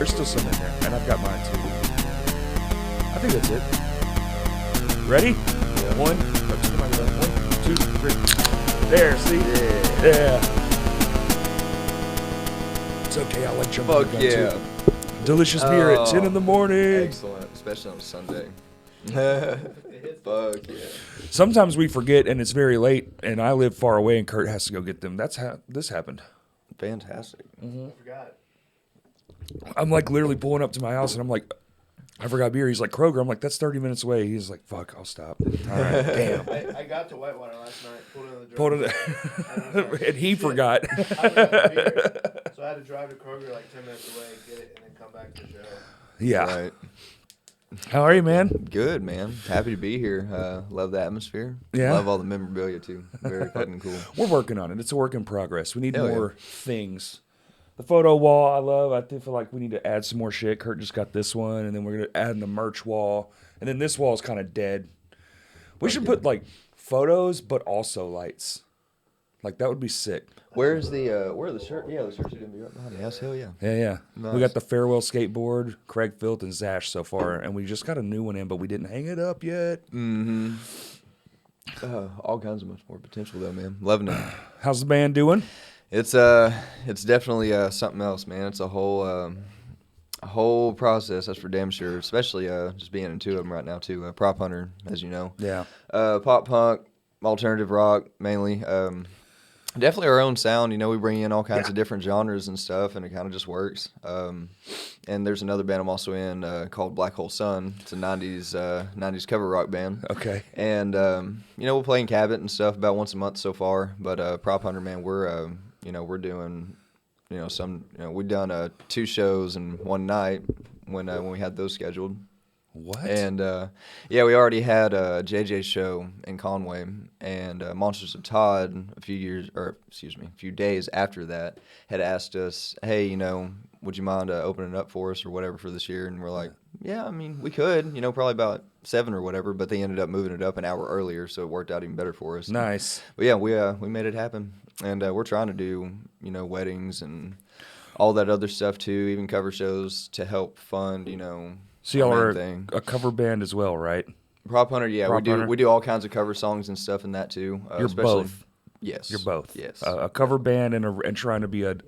There's still some in there, and I've got mine too. I think that's it. Ready? Yeah. 1, 2, 3. There, see? Yeah. It's okay, I'll let you Fuck yeah. too. Delicious beer at 10 in the morning. Excellent, especially on a Sunday. Fuck yeah. Sometimes we forget, and it's very late, and I live far away, and Kurt has to go get them. That's how this happened. Fantastic. I forgot. I'm like literally pulling up to my house, and I'm like, I forgot beer. He's like, Kroger. I'm like, that's 30 minutes away. He's like, fuck, I'll stop. All right, damn. I got to Whitewater last night, pulled in the drive. Pulled it, and he forgot. I was out of beer, so I had to drive to Kroger like 10 minutes away, get it, and then come back to the show. Yeah. Right. How are you, man? Good, man. Happy to be here. Love the atmosphere. Yeah. Love all the memorabilia, too. Very fucking cool. We're working on it. It's a work in progress. We need Hell more things. The photo wall, I love. I feel like we need to add some more shit. Kurt just got this one, and then we're going to add in the merch wall. And then this wall is kind of dead. We should put, like, photos, but also lights. Like, that would be sick. Where's the, where are the shirts? Yeah, the shirts are going to be right behind me. Yes, hell yeah. Yeah. Nice. We got the farewell skateboard, Craig Filth, and Zash so far, and we just got a new one in, but we didn't hang it up yet. Mm-hmm. All kinds of much more potential, though, man. Loving it. How's the band doing? It's definitely something else, man. It's a whole process, that's for damn sure. Especially just being in two of them right now too. Prop Hunter, as you know. Yeah. Pop punk, alternative rock mainly. Definitely our own sound. You know, we bring in all kinds of different genres and stuff, and it kind of just works. And there's another band I'm also in called Black Hole Sun. It's a 90s cover rock band. Okay. And you know, we'll play in Cabot and stuff about once a month so far. But Prop Hunter, man, we're doing, we've done 2 shows in one night when we had those scheduled. What? And we already had a JJ show in Conway, and Monsters of Todd a few days after that had asked us, hey, you know, would you mind opening up for us or whatever for this year? And we're like, yeah, I mean, we could, probably about 7 or whatever, but they ended up moving it up an hour earlier, so it worked out even better for us. Nice. But yeah, we made it happen, and we're trying to do, weddings and all that other stuff too, even cover shows to help fund, So y'all are thing. a cover band as well, right? Prop Hunter, yeah, Prop Hunter? we do all kinds of cover songs and stuff in that too. You're especially, both. Yes, You're both. Yes, A cover band and trying to be An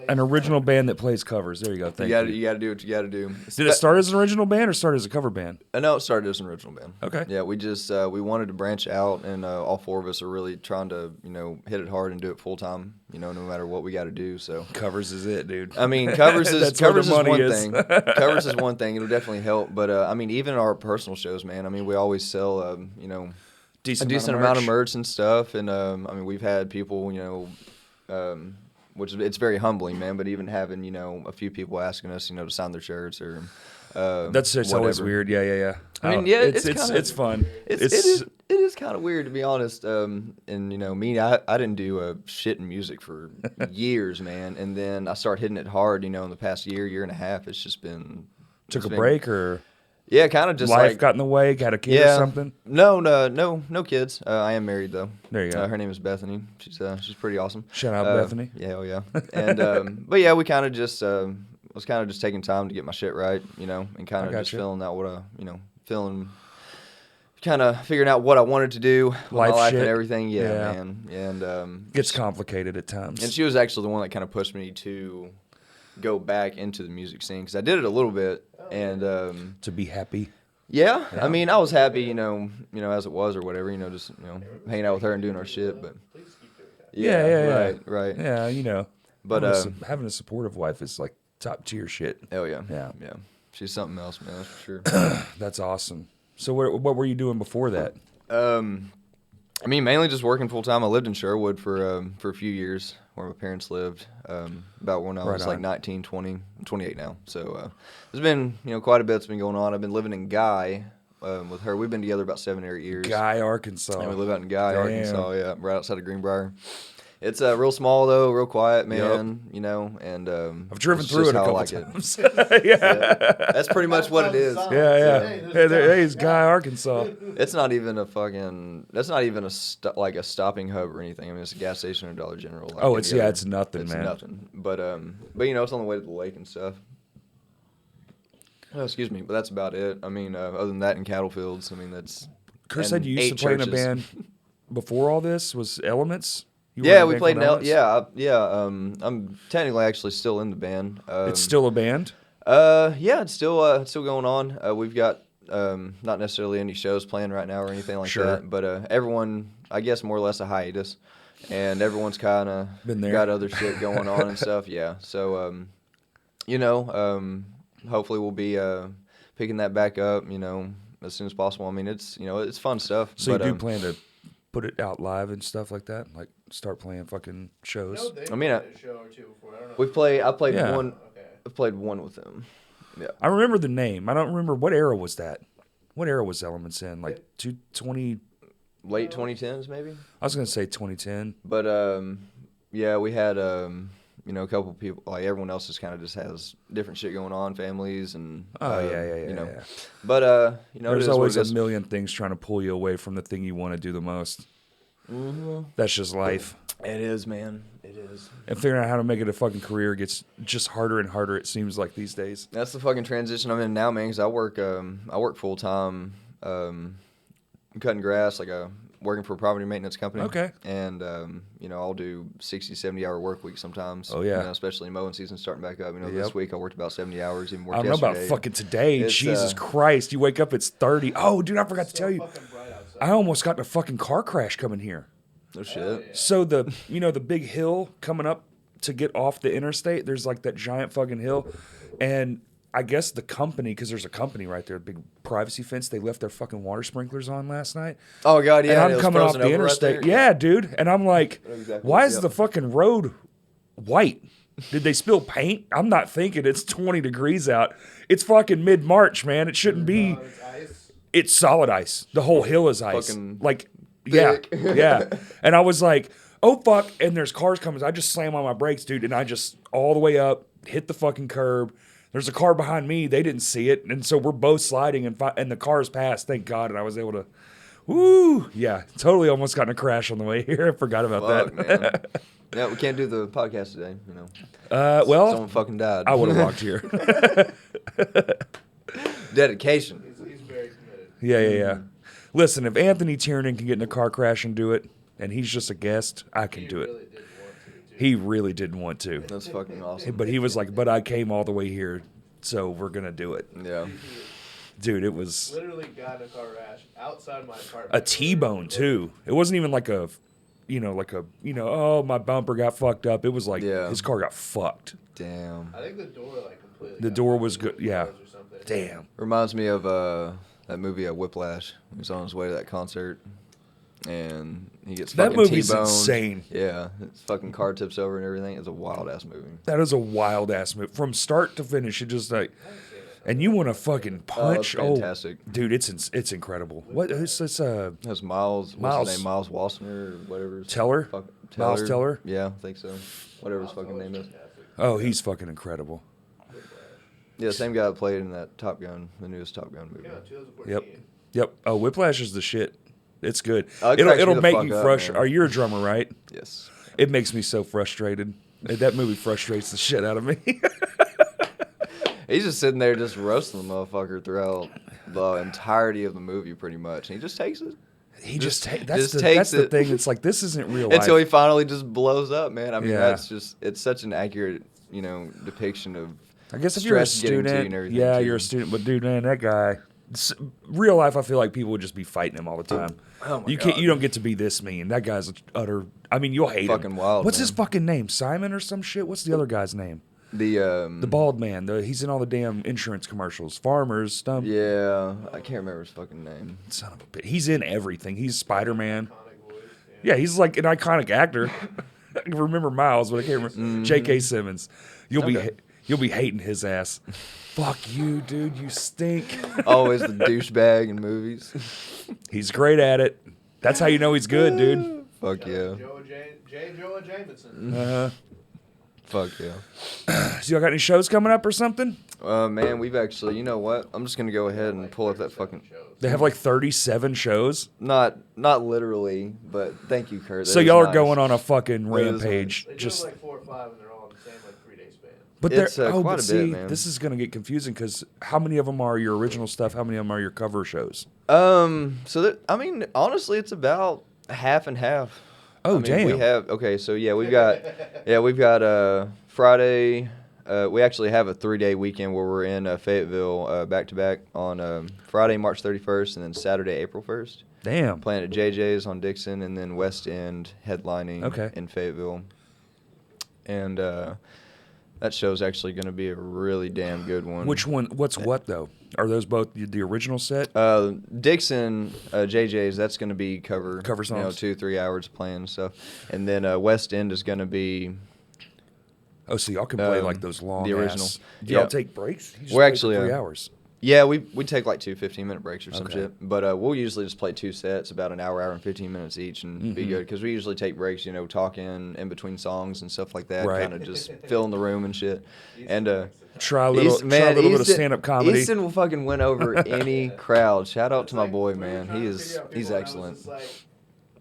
original band that plays covers. There you go. Thank you you. got to do what you got to do. Did it start as an original band or start as a cover band? No, it started as an original band. Okay. Yeah, we just we wanted to branch out, and all 4 of us are really trying to hit it hard and do it full time. No matter what we got to do. So Covers is it, dude. I mean, covers is one is. thing. Covers is one thing. It'll definitely help. But I mean, even our personal shows, man. I mean, we always sell Decent a decent amount of merch and stuff. And I mean, we've had people, which it's very humbling, man. But even having a few people asking us, to sign their shirts or that's just always weird. Yeah. I mean, yeah, it's fun. It is kind of weird, to be honest. And me, I didn't do shit in music for years, man. And then I started hitting it hard. In the past year and a half, it's just been Took a break or yeah, kind of just life got in the way. Got a kid or something? No kids. I am married though. There you go. Her name is Bethany. She's pretty awesome. Shout out Bethany. Yeah, oh yeah. And but yeah, we kind of just was kind of just taking time to get my shit right, and kind of just filling out what kind of figuring out what I wanted to do with my life and everything. Yeah, man. And gets complicated at times. And she was actually the one that kind of pushed me to go back into the music scene because I did it a little bit and to be happy. Yeah, I mean, I was happy, as it was or whatever, just hanging out with her and doing our shit, but yeah. right. Yeah, But having a supportive wife is like top tier shit. Hell yeah. Yeah. She's something else, man. That's for sure. That's awesome. So what were you doing before that? I mean, mainly just working full time. I lived in Sherwood for a few years, where my parents lived. About when I was like 19, 20, I'm 28 now. So there's been quite a bit's been going on. I've been living in Guy with her. We've been together about 7 or 8 years. Guy, Arkansas. And we live out in Guy, Arkansas. Yeah, right outside of Greenbrier. It's real small though, real quiet, man. You know, and I've driven it's through it just a how I couple like times. That's pretty much what it is. Yeah. Hey, it's Guy, Arkansas. It's not even a fucking. That's not even like a stopping hub or anything. I mean, it's a gas station or Dollar General. Like It's nothing, it's man. nothing. But you know, it's on the way to the lake and stuff. Oh, excuse me, but that's about it. I mean, other than that, in cattle fields, I mean, that's. Chris said you used to play in a band before all this. Was Elements? Yeah, we played in I'm technically actually still in the band. It's still a band? Yeah, it's still going on. We've got not necessarily any shows planned right now or anything like that, but everyone, I guess, more or less a hiatus, and everyone's kind of got other shit going on and stuff. Yeah, so you know, hopefully we'll be picking that back up, you know, as soon as possible. I mean, it's it's fun stuff. So you do plan to put it out live and stuff like that, like start playing fucking shows. I mean, a show or two before. I don't know. I played one. Okay. I played one with them. Yeah. I remember the name. I don't remember what era was that. What era was Elements in? Like 20 late 2010s maybe. I was gonna say 2010. But yeah, we had you know, a couple people. Like everyone else just has different shit going on, families and you know. Yeah. But you know, there's always a million things trying to pull you away from the thing you want to do the most. Mm-hmm. That's just life. It is, man. It is. And figuring out how to make it a fucking career gets just harder and harder. It seems like these days. That's the fucking transition I'm in now, man. Because I work full time, cutting grass, working for a property maintenance company. Okay. And you know, I'll do 60, 70-hour work weeks sometimes. Oh yeah. You know, especially mowing season starting back up. You know, this week I worked about 70 hours. Even worked I don't know about fucking today. Jesus Christ, you wake up, it's 30. Oh, dude, I forgot to tell you. I almost got in a fucking car crash coming here. No shit. Yeah. So the big hill coming up to get off the interstate, there's like that giant fucking hill, and I guess the company, because there's a company right there, a big privacy fence, they left their fucking water sprinklers on last night. Oh god, yeah. And I'm coming off the interstate. Right yeah, dude. And I'm like, exactly. why is the fucking road white? Did they spill paint? I'm not thinking it's 20 degrees out. It's fucking mid-March, man. It shouldn't be. It's ice. It's solid ice. The whole hill is ice. Fucking like, thick. yeah. And I was like, oh, fuck. And there's cars coming. I just slam on my brakes, dude. And I just, all the way up, hit the fucking curb. There's a car behind me. They didn't see it. And so we're both sliding, and the cars passed, thank God. And I was able to, yeah, totally almost got in a crash on the way here. I forgot about that. Man. Yeah, we can't do the podcast today, you know. Well, someone fucking died. I would have walked here. Dedication. He's very committed. Yeah. Listen, if Anthony Tiernan can get in a car crash and do it, and he's just a guest, I can do it. Really didn't want to, too. He really didn't want to. That's fucking awesome. But he was like, but I came all the way here, so we're going to do it. Yeah. Dude, it was Literally got in a car crash outside my apartment. a T-bone, too. It wasn't even like oh, my bumper got fucked up. It was like his car got fucked. Damn. I think the door completely. The door was good. Yeah. Or something. Damn. Reminds me of that movie Whiplash. He was on his way to that concert, and he gets That fucking movie's T-boned. insane. Yeah, his fucking car tips over and everything. It's a wild ass movie. That is a wild ass movie. From start to finish, it just like, and you want to fucking punch. Oh, fantastic. Dude, it's incredible. What is this? That's Miles. What's his name? Miles Wassner or whatever. Teller? Miles Teller? Yeah, I think so. Whatever his fucking name is. Oh, he's fucking incredible. Yeah, same guy that played in that Top Gun, the newest Top Gun movie. Yeah, 2014. Yep. Oh, Whiplash is the shit. It's good. It cracks me It'll the make fuck you up, frustrated. man. Are you a drummer, right? Yes. It makes me so frustrated. That movie frustrates the shit out of me. He's just sitting there just roasting the motherfucker throughout the entirety of the movie, pretty much. And he just takes it. That's the thing. It's like, this isn't real life. Until he finally just blows up, man. I mean, Yeah. it's such an accurate, depiction of I guess if you're a stress getting to you and student, everything, yeah, too. you're a student. But dude, man, that guy, real life, I feel like people would just be fighting him all the time. Oh my You God. don't get to be this mean. That guy's utter. I mean, you'll hate Fucking him. wild, What's man. his fucking name? Simon or some shit? What's the other guy's name? The bald man. He's in all the damn insurance commercials. Farmers, stuff. Yeah, I can't remember his fucking name. Son of a bitch. He's in everything. He's Spider-Man. Iconic voice. Yeah, he's like an iconic actor. I can remember Miles, but I can't remember. J.K. Simmons. You'll be hating his ass. Fuck you, dude. You stink. Always the douchebag in movies. He's great at it. That's how you know he's good, dude. Fuck Shout yeah. out to Joe Jamison. Fuck yeah. So y'all got any shows coming up or something? Man, we've actually, you know what? I'm just gonna go ahead and pull up that fucking. They have like 37 shows. Not literally, but thank you, Kurt. So y'all are going on a fucking That is rampage. They do Just, like 4 or 5, and they're all in the same like 3-day span. but It's, they're quite but a bit, see, man. this is gonna get confusing because how many of them are your original stuff? How many of them are your cover shows? So that, I mean, honestly, it's about half and half. Oh, I mean, damn. We have so yeah, we've got Friday. We actually have a 3-day weekend where we're in Fayetteville back to back on Friday, March 31st, and then Saturday, April 1st. Damn. Playing at JJ's on Dixon, and then West End headlining in Fayetteville. And that show's actually going to be a really damn good one. Which one? What's what though? Are those both the original set? Dixon, JJ's, that's going to be cover songs. 2-3 hours playing and stuff. And then West End is going to be. Oh, so y'all can play like those long. The original. Do y'all take breaks? You just We're play actually for 3 hours. Yeah, we take like 2 15-minute breaks or some shit. But we'll usually just play 2 sets, about an hour and 15 minutes each, and be good. Because we usually take breaks, talking in between songs and stuff like that, kind of just filling the room and shit. And try a little bit of stand-up comedy. Easton will fucking win over any crowd. Shout out to my boy, man. He's excellent.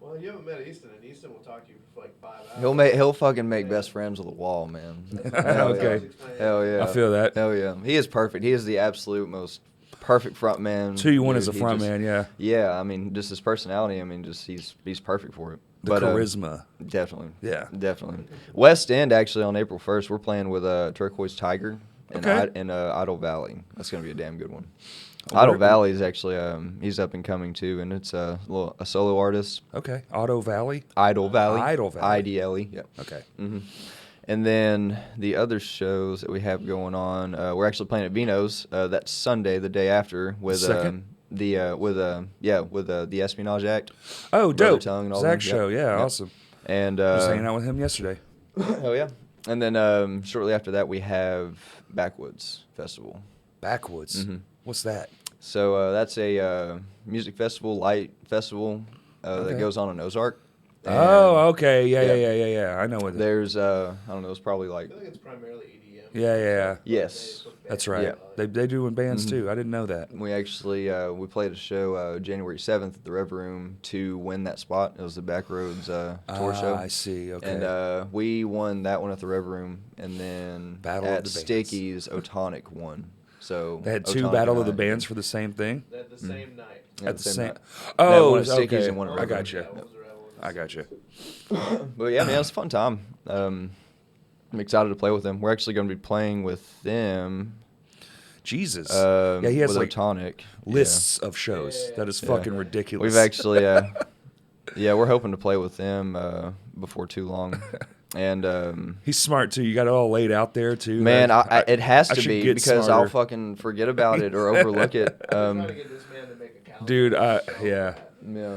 Well, you haven't met Easton, and Easton will talk to you for like 5 hours. He'll fucking make best friends with the wall, man. Okay. Hell yeah. I feel that. Hell yeah. He is perfect. He is the absolute most perfect front man. It's who you want as a front man, yeah. Yeah, I mean, just his personality. I mean, just he's perfect for it. The charisma. Definitely. Yeah. Definitely. West End, actually, on April 1st, we're playing with Turquoise Tiger in Idle Valley. That's going to be a damn good one. Idle Valley is actually he's up and coming too, and it's a solo artist. Okay, Idle Valley. Idle Valley. IDLE. Yep. Okay. Mm-hmm. And then the other shows that we have going on, we're actually playing at Vino's that Sunday, the day after, with the Espionage Act. Oh, dope! And all Zach's show, awesome. And just hanging out with him yesterday. Oh yeah. And then shortly after that, we have Backwoods Festival. Backwoods. Mm-hmm. What's that? So that's a music festival, light festival that goes on in Ozark. And okay. Yeah. I know what. There's I don't know. It's probably I like. feel like it's primarily EDM. Yeah. Yes. That's right. Yeah. They do in bands too. I didn't know that. We actually we played a show January 7th at the Rev Room to win that spot. It was the Backroads tour show. I see. Okay. And we won that one at the Rev Room, and then Battle at of the Sticky's, Otonic won. So they had 2 Otonic Battle of the and Bands for the same thing. At the same night. Yeah, At the same. night. Oh, one at Sticky's okay. and one at I Rev got Room. you. I got you. But yeah, man, it's a fun time. I'm excited to play with them. We're actually going to be playing with them. Jesus. He has with like Otonic. lists of shows. That is fucking ridiculous. We've actually, we're hoping to play with them before too long. And he's smart too. You got it all laid out there too. Man, it has to be get because smarter. I'll fucking forget about it or overlook it. Trying to get this man to make a calendar. Dude, Yeah.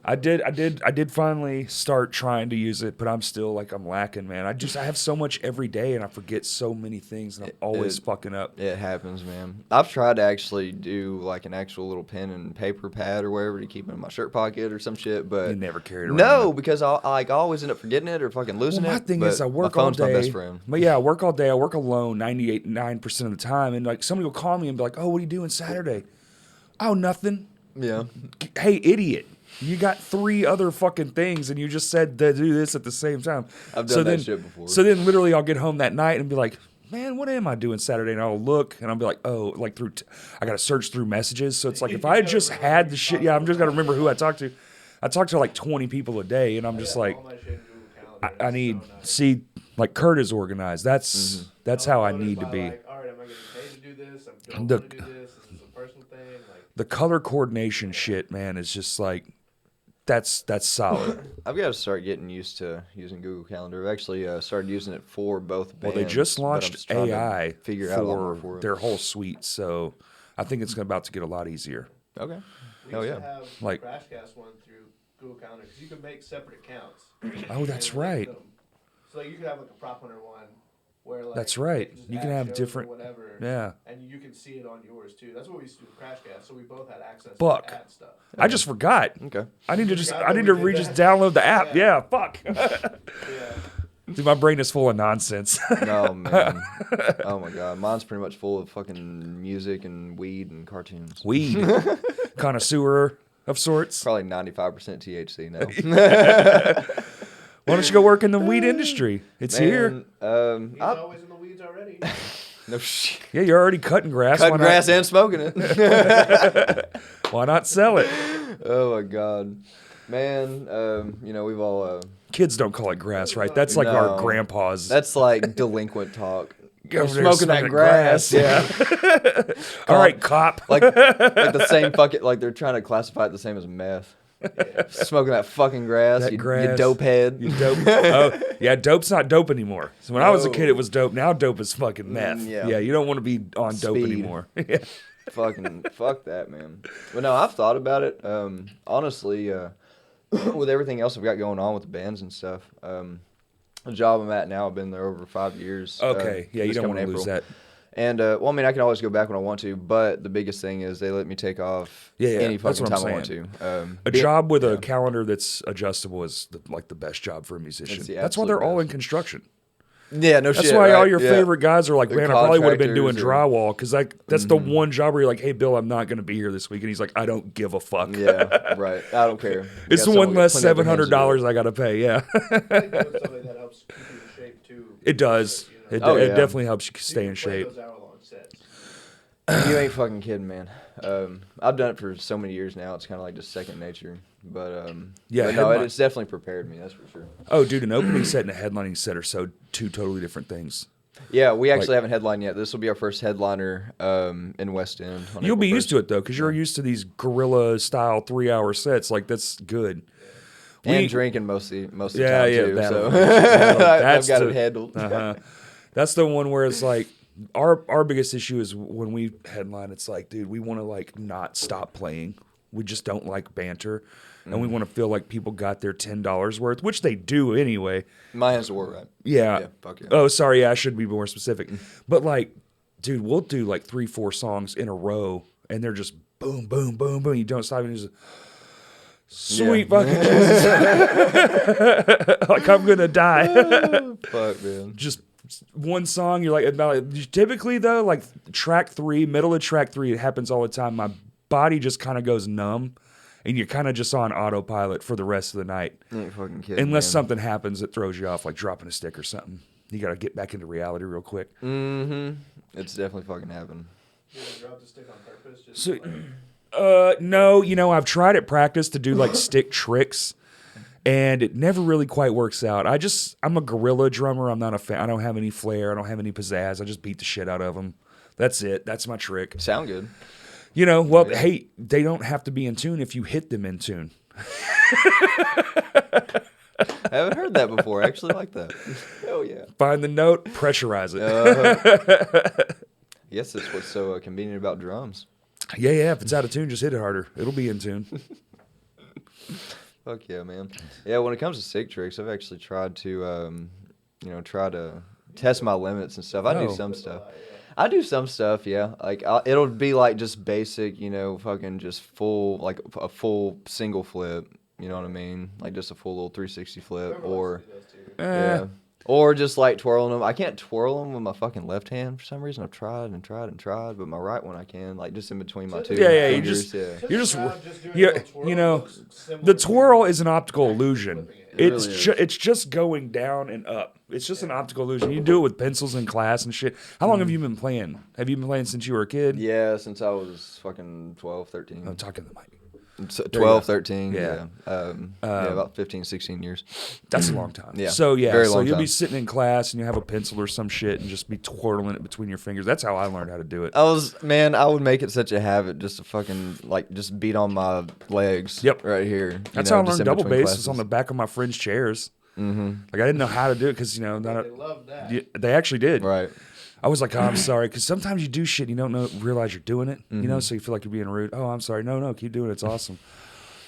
I did finally start trying to use it, but I'm still like I'm lacking, man. I have so much every day, and I forget so many things, and I'm always fucking up. It happens, man. I've tried to actually do like an actual little pen and paper pad or whatever to keep it in my shirt pocket or some shit, but You never carry it around. No, because I always end up forgetting it or fucking losing Well, my it. thing but is, I work my all phone's day. my best friend. But yeah, I work all day. I work alone 9% of the time, and like somebody will call me and be like, "Oh, what are you doing Saturday?" "Oh, nothing." Yeah. Hey, idiot. You got 3 other fucking things, and you just said to do this at the same time. I've done that shit before. So then, literally, I'll get home that night and be like, "Man, what am I doing Saturday?" And I'll look, and I'll be like, "Oh, like I got to search through messages." So it's like if I had just had the shit, I'm just gonna remember who I talked to. I talk to like 20 people a day, and I'm just like, All my shit in Google Calendar. I need see like Kurt is organized. That's how I need to be. Like, all right, am I getting paid to do this? I'm The- going to do this. Is this a personal thing? Like, The color coordination shit, man, is just like that's solid. I've got to start getting used to using Google Calendar. I've actually started using it for both bands. Well, they just but I'm launched just trying to AI figure out a lot more for for it. their whole suite, so I think it's about to get a lot easier. Okay. we Hell used yeah. to have Like- Crashcast one through Google Calendar because you could make separate accounts. Oh, that's and link right. them. So like, you could have like a prop hunter one Where like That's right. they just You can add have shows different. or whatever, Yeah. and you can see it on yours too. That's what we used to do with Crashcast. So we both had access Fuck. to add stuff. I just forgot. Okay. I need to forgot I that need we to did just that. download the app. Yeah. Yeah, fuck. Yeah. Dude, my brain is full of nonsense. No, man. Oh, my God. Mine's pretty much full of fucking music and weed and cartoons. Weed. Connoisseur of sorts. Probably 95% THC now. Why don't you go work in the weed industry? It's here. He's always in the weeds already. No shit. Yeah, you're already cutting grass. Cutting Why grass not, and smoking it. Why not sell it? Oh, my God. Man, we've all... Kids don't call it grass, right? That's like our No. grandpas. That's like delinquent talk. Go over there Smoking that grass. Yeah. All right, cop. Like the same fucking... Like they're trying to classify it the same as meth. Smoking that fucking grass. That you grass. dope head. You dope. Oh, yeah, dope's not dope anymore. So when I was a No. kid, it was dope. Now dope is fucking meth. yeah. You don't want to be on dope Speed. anymore. Yeah. Fucking fuck that, man. But no, I've thought about it. Honestly, with everything else I've got going on with the bands and stuff, the job I'm at now, I've been there over 5 years. Okay. Yeah, you this don't coming want to lose April. that. And I mean, I can always go back when I want to, but the biggest thing is they let me take off any that's fucking what I'm time I want saying. to. A job with a calendar that's adjustable is the best job for a musician. It's the That's why they're absolute all in best. construction. Yeah, no shit. That's why all right? your Yeah. favorite guys are like, They're man, I probably would have been doing contractors drywall because that's the one job where you're like, hey, Bill, I'm not going to be here this week, and he's like, I don't give a fuck. Yeah, right. I don't care. It's the one less $700 I got to pay. Yeah, I think doing something that helps keep you in shape too. it does. You know? It, Oh, it yeah. definitely helps you You stay can in play shape. those hour-long sets. You ain't fucking kidding, man. I've done it for so many years now. It's kind of like just second nature. But Yeah, but no, headline- it's definitely prepared me. That's for sure. Oh, dude, an opening set and a headlining set are so two totally different things. Yeah, we actually haven't headlined yet. This will be our first headliner in West End. You'll be used to it though, because you're used to these guerrilla style 3-hour sets. Like that's good. And drinking most of the time too. that So will- that'll- I've that's got the- it handled. Uh-huh. That's the one where it's like our biggest issue is when we headline. It's like, dude, we want to like not stop playing. We just don't like banter, and we want to feel like people got their $10 worth, which they do anyway. My hands to war, right? Yeah. Yeah, fuck yeah. Oh, sorry. Yeah, I should be more specific. But like, dude, we'll do like 3-4 songs in a row, and they're just boom, boom, boom, boom. You don't stop. And just sweet fucking Jesus. Like I'm gonna die. Fuck, man. Just one song. You're like, about typically though, like track 3, middle of track 3, it happens all the time. My body just kind of goes numb, and you're kind of just on autopilot for the rest of the night. You ain't fucking kidding. Unless man. something happens that throws you off, like dropping a stick or something. You got to get back into reality real quick. It's definitely fucking happened. You ever drop the stick on purpose? Just So, like, no, I've tried at practice to do like stick tricks, and it never really quite works out. I'm a guerrilla drummer. I'm not a fan. I don't have any flair. I don't have any pizzazz. I just beat the shit out of them. That's it. That's my trick. Sound good. You know, well, hey, they don't have to be in tune if you hit them in tune. I haven't heard that before. I actually like that. Hell yeah. Find the note, pressurize it. Yes, that's what's so convenient about drums. Yeah. If it's out of tune, just hit it harder. It'll be in tune. Fuck yeah, man. Yeah, when it comes to stick tricks, I've actually tried to, try to test my limits and stuff. I do Oh. some stuff. I do some stuff, yeah. Like it'll be like just basic, fucking just full, like a full single flip. You know what I mean? Like just a full little 360 flip, or yeah, or just like twirling them. I can't twirl them with my fucking left hand for some reason. I've tried and tried and tried, but my right one I can, like just in between my two Yeah, fingers. you're just doing yeah, a little twirl you know, looks similar the to twirl is an optical illusion. It It's really is. it's just going down and up. It's just an optical illusion. You do it with pencils in class and shit. How long have you been playing? Have you been playing since you were a kid? Yeah, since I was fucking 12, 13. I'm talking to the mic. So There you go. 12, 13, Yeah. about 15, 16 years. That's a long time. Yeah, So very so long you'll be time. sitting in class and you have a pencil or some shit and just be twirling it between your fingers. That's how I learned how to do it. I would make it such a habit just to fucking, like, just beat on my legs Yep. right here. That's how I just learned in double between bass. Was on the classes. back of my friend's chairs. Mm-hmm. Like I didn't know how to do it because They love that. yeah, they actually did. Right. I was like, oh, I'm sorry, because sometimes you do shit and you don't realize you're doing it. You know, so you feel like you're being rude. Oh, I'm sorry. No, keep doing it. It's awesome.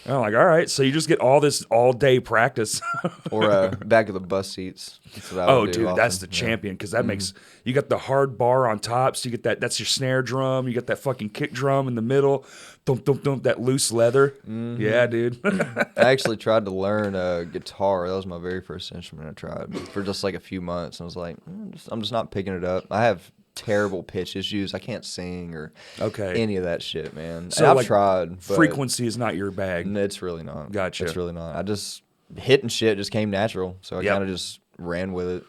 And I'm like, all right, so you just get all this all day practice. Or back of the bus seats. That's what I Oh, would do dude, that's the often. champion because that makes you got the hard bar on top, so you get that. That's your snare drum. You got that fucking kick drum in the middle. Thump, thump, thump, that loose leather. Yeah, dude. I actually tried to learn guitar. That was my very first instrument I tried for just like a few months. I was like, I'm just not picking it up. I have terrible pitch issues. I can't sing or Okay. any of that shit, man. So, And I've like, tried. But Frequency is not your bag. it's really not. Gotcha. It's really not. I just hitting shit just came natural, so I Yep. kind of just ran with it.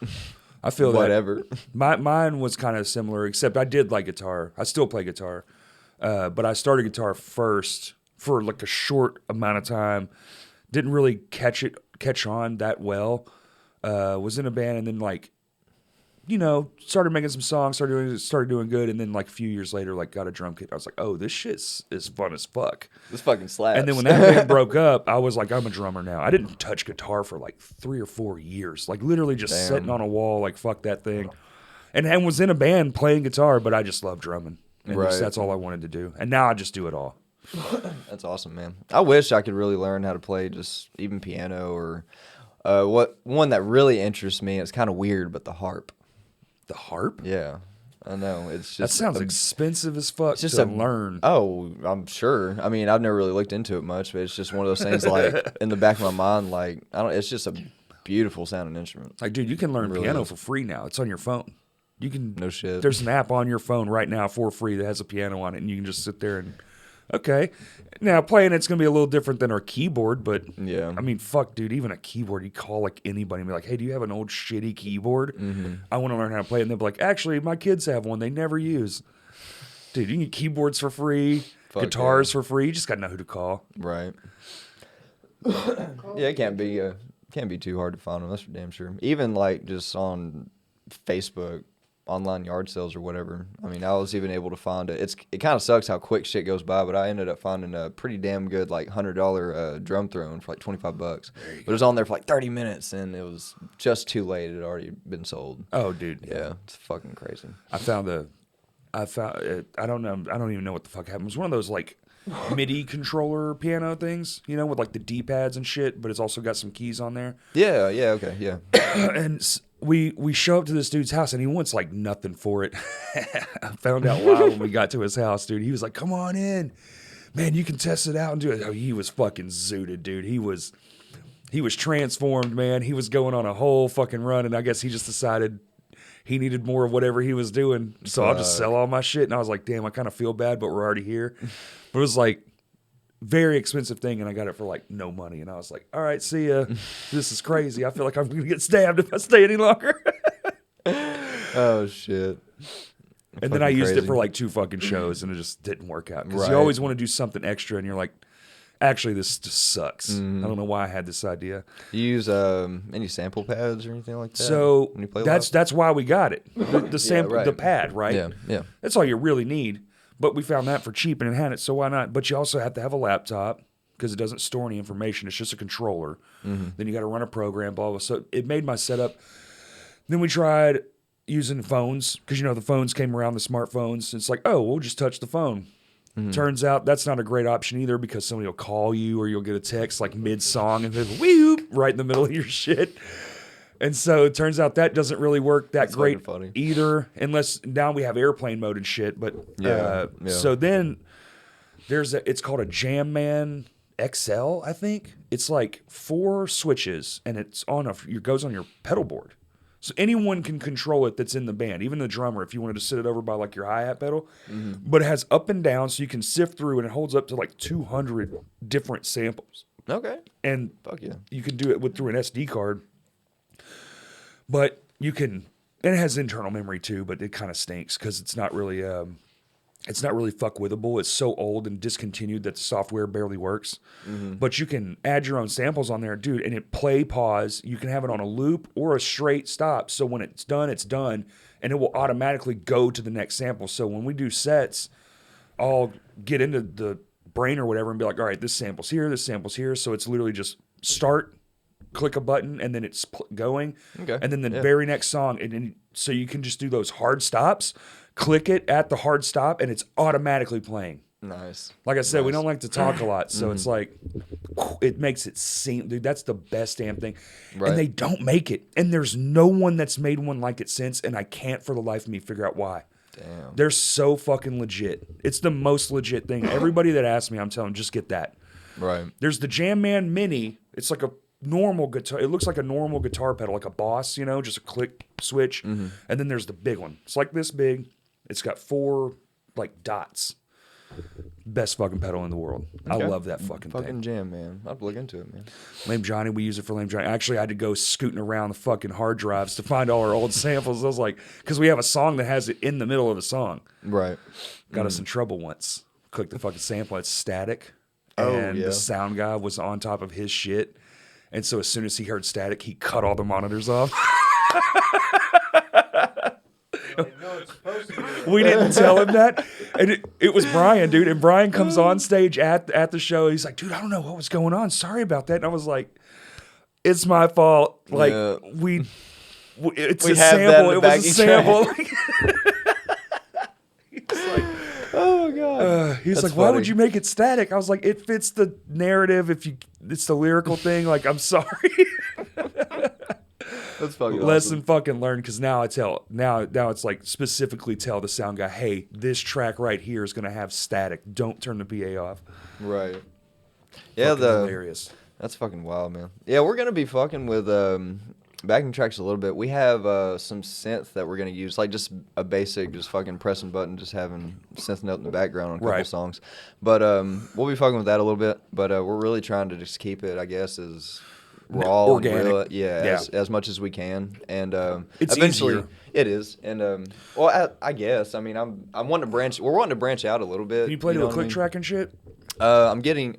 I feel Whatever. that. Mine was kind of similar, except I did like guitar. I still play guitar, but I started guitar first for like a short amount of time. Didn't really catch on that well. Was in a band and then like, started making some songs, started doing good, and then like a few years later, like got a drum kit. I was like, oh, this shit is fun as fuck. This fucking slaps. And then when that band broke up, I was like, I'm a drummer now. I didn't touch guitar for like 3 or 4 years, like literally just Damn. sitting on a wall, like fuck that thing, and was in a band playing guitar, but I just love drumming, and Right. that's all I wanted to do. And now I just do it all. That's awesome, man. I wish I could really learn how to play just even piano or one that really interests me. It's kind of weird, but the harp. The harp? Yeah, I know. It's That just sounds expensive as fuck just to a- learn. Oh, I'm sure. I mean, I've never really looked into it much, but it's just one of those things like in the back of my mind, like I don't. It's just a beautiful sounding instrument. Like, dude, you can learn Really piano is. for free now. It's on your phone. You can. No shit. There's an app on your phone right now for free that has a piano on it, and you can just sit there and. Okay, now playing it's gonna be a little different than our keyboard, but Yeah. I mean, fuck, dude, even a keyboard, you call like anybody and be like, hey, do you have an old shitty keyboard? I want to learn how to play it, and they'll be like, actually, my kids have one they never use. Dude, you can get keyboards for free, Fuck guitars yeah. for free. You just gotta know who to call. Right. Yeah, it can't be too hard to find them. That's for damn sure. Even like just on Facebook, online yard sales or whatever. I mean, I was even able to find it. It kind of sucks how quick shit goes by, but I ended up finding a pretty damn good like $100 drum throne for like $25. But it was on there for like 30 minutes, and it was just too late. It had already been sold. Oh, dude, Yeah, it's fucking crazy. I found I don't know. I don't even know what the fuck happened. It was one of those like MIDI controller piano things, with like the D pads and shit, but it's also got some keys on there. Yeah, okay, yeah. And we show up to this dude's house, and he wants like nothing for it. I found out why when we got to his house, dude. He was like, "Come on in, man. You can test it out and do it." Oh, he was fucking zooted, dude. He was transformed, man. He was going on a whole fucking run, and I guess he just decided he needed more of whatever he was doing. So I'll just sell all my shit. And I was like, damn, I kind of feel bad, but we're already here. But it was like very expensive thing, and I got it for like no money. And I was like, all right, see ya. This is crazy. I feel like I'm gonna get stabbed if I stay any longer. Oh shit. And then I Fucking used it crazy. for like 2 fucking shows, and it just didn't work out. Because you Right. always want to do something extra, and you're like, actually, this just sucks. I don't know why I had this idea. Do you use any sample pads or anything like that? So when you play that's why we got it. The sample, right. the pad, right? Yeah. That's all you really need. But we found that for cheap and it had it, so why not? But you also have to have a laptop because it doesn't store any information. It's just a controller. Then you got to run a program, blah, blah. So it made my setup. Then we tried using phones because, the phones came around, the smartphones. It's like, oh, we'll just touch the phone. Turns out that's not a great option either because somebody will call you or you'll get a text like mid-song and then whoop, right in the middle of your shit. And so it turns out that doesn't really work that That's great fucking funny. either, unless now we have airplane mode and shit. But Yeah. so then it's called a Jam Man XL, I think. It's like 4 switches and it goes on your pedal board. So anyone can control it that's in the band, even the drummer, if you wanted to sit it over by like your hi-hat pedal. But it has up and down so you can sift through, and it holds up to like 200 different samples. Okay. And Fuck yeah. you can do it through an SD card. But you can, and it has internal memory too, but it kind of stinks because it's not really fuck withable. It's so old and discontinued that the software barely works. But you can add your own samples on there, dude, and it play pause. You can have it on a loop or a straight stop. So when it's done, and it will automatically go to the next sample. So when we do sets, I'll get into the brain or whatever and be like, all right, this sample's here, this sample's here. So it's literally just start, click a button, and then it's going. Okay. And then the very next song, and then so you can just do those hard stops. Click it at the hard stop, and it's automatically playing. Nice. Like I said, we Nice. don't like to talk a lot, so it's like it makes it seem, dude, that's the best damn thing. Right. And they don't make it, and there's no one that's made one like it since, and I can't for the life of me figure out why. Damn. They're so fucking legit. It's the most legit thing. Everybody that asks me, I'm telling them, just get that. Right. There's the Jam Man Mini. It's like a normal guitar. It looks like a normal guitar pedal, like a Boss, just a click switch. And then there's the big one. It's like this big. It's got 4 like dots. Best fucking pedal in the world. Okay. I love that fucking thing. Jam, man. I'd look into it, man. Lame Johnny, we use it for Lame Johnny. Actually, I had to go scooting around the fucking hard drives to find all our old samples. I was like, because we have a song that has it in the middle of the song. Right. Got us in trouble once. Click the fucking sample, it's static. Oh, And yeah. the sound guy was on top of his shit. And so as soon as he heard static, he cut all the monitors off. Like, no, it's supposed to be. We didn't tell him that. And it was Brian, dude. And Brian comes on stage at the show. He's like, dude, I don't know what was going on. Sorry about that. And I was like, it's my fault. Like, Yeah. it's We a have that sample. in It the was a sample. Oh god. He's That's like, why funny. would you make it static? I was like, it fits the narrative. It's the lyrical thing. Like, I'm sorry. That's fucking Lesson awesome. fucking learned, because now it's like specifically tell the sound guy, hey, this track right here is gonna have static. Don't turn the PA off. Right. Yeah, Fucking hilarious. that's fucking wild, man. Yeah, we're gonna be fucking with backing tracks a little bit. We have some synth that we're gonna use, like just a basic, just fucking pressing button, just having synth note in the background on a couple Right. songs. But we'll be fucking with that a little bit. But we're really trying to just keep it, I guess, as raw, Organic. and real, Yeah. as much as we can. And It's eventually, easier. it is. And well, I guess. I mean, I'm wanting to branch. We're wanting to branch out a little bit. Can you play to know a what I click mean? track and shit? I'm getting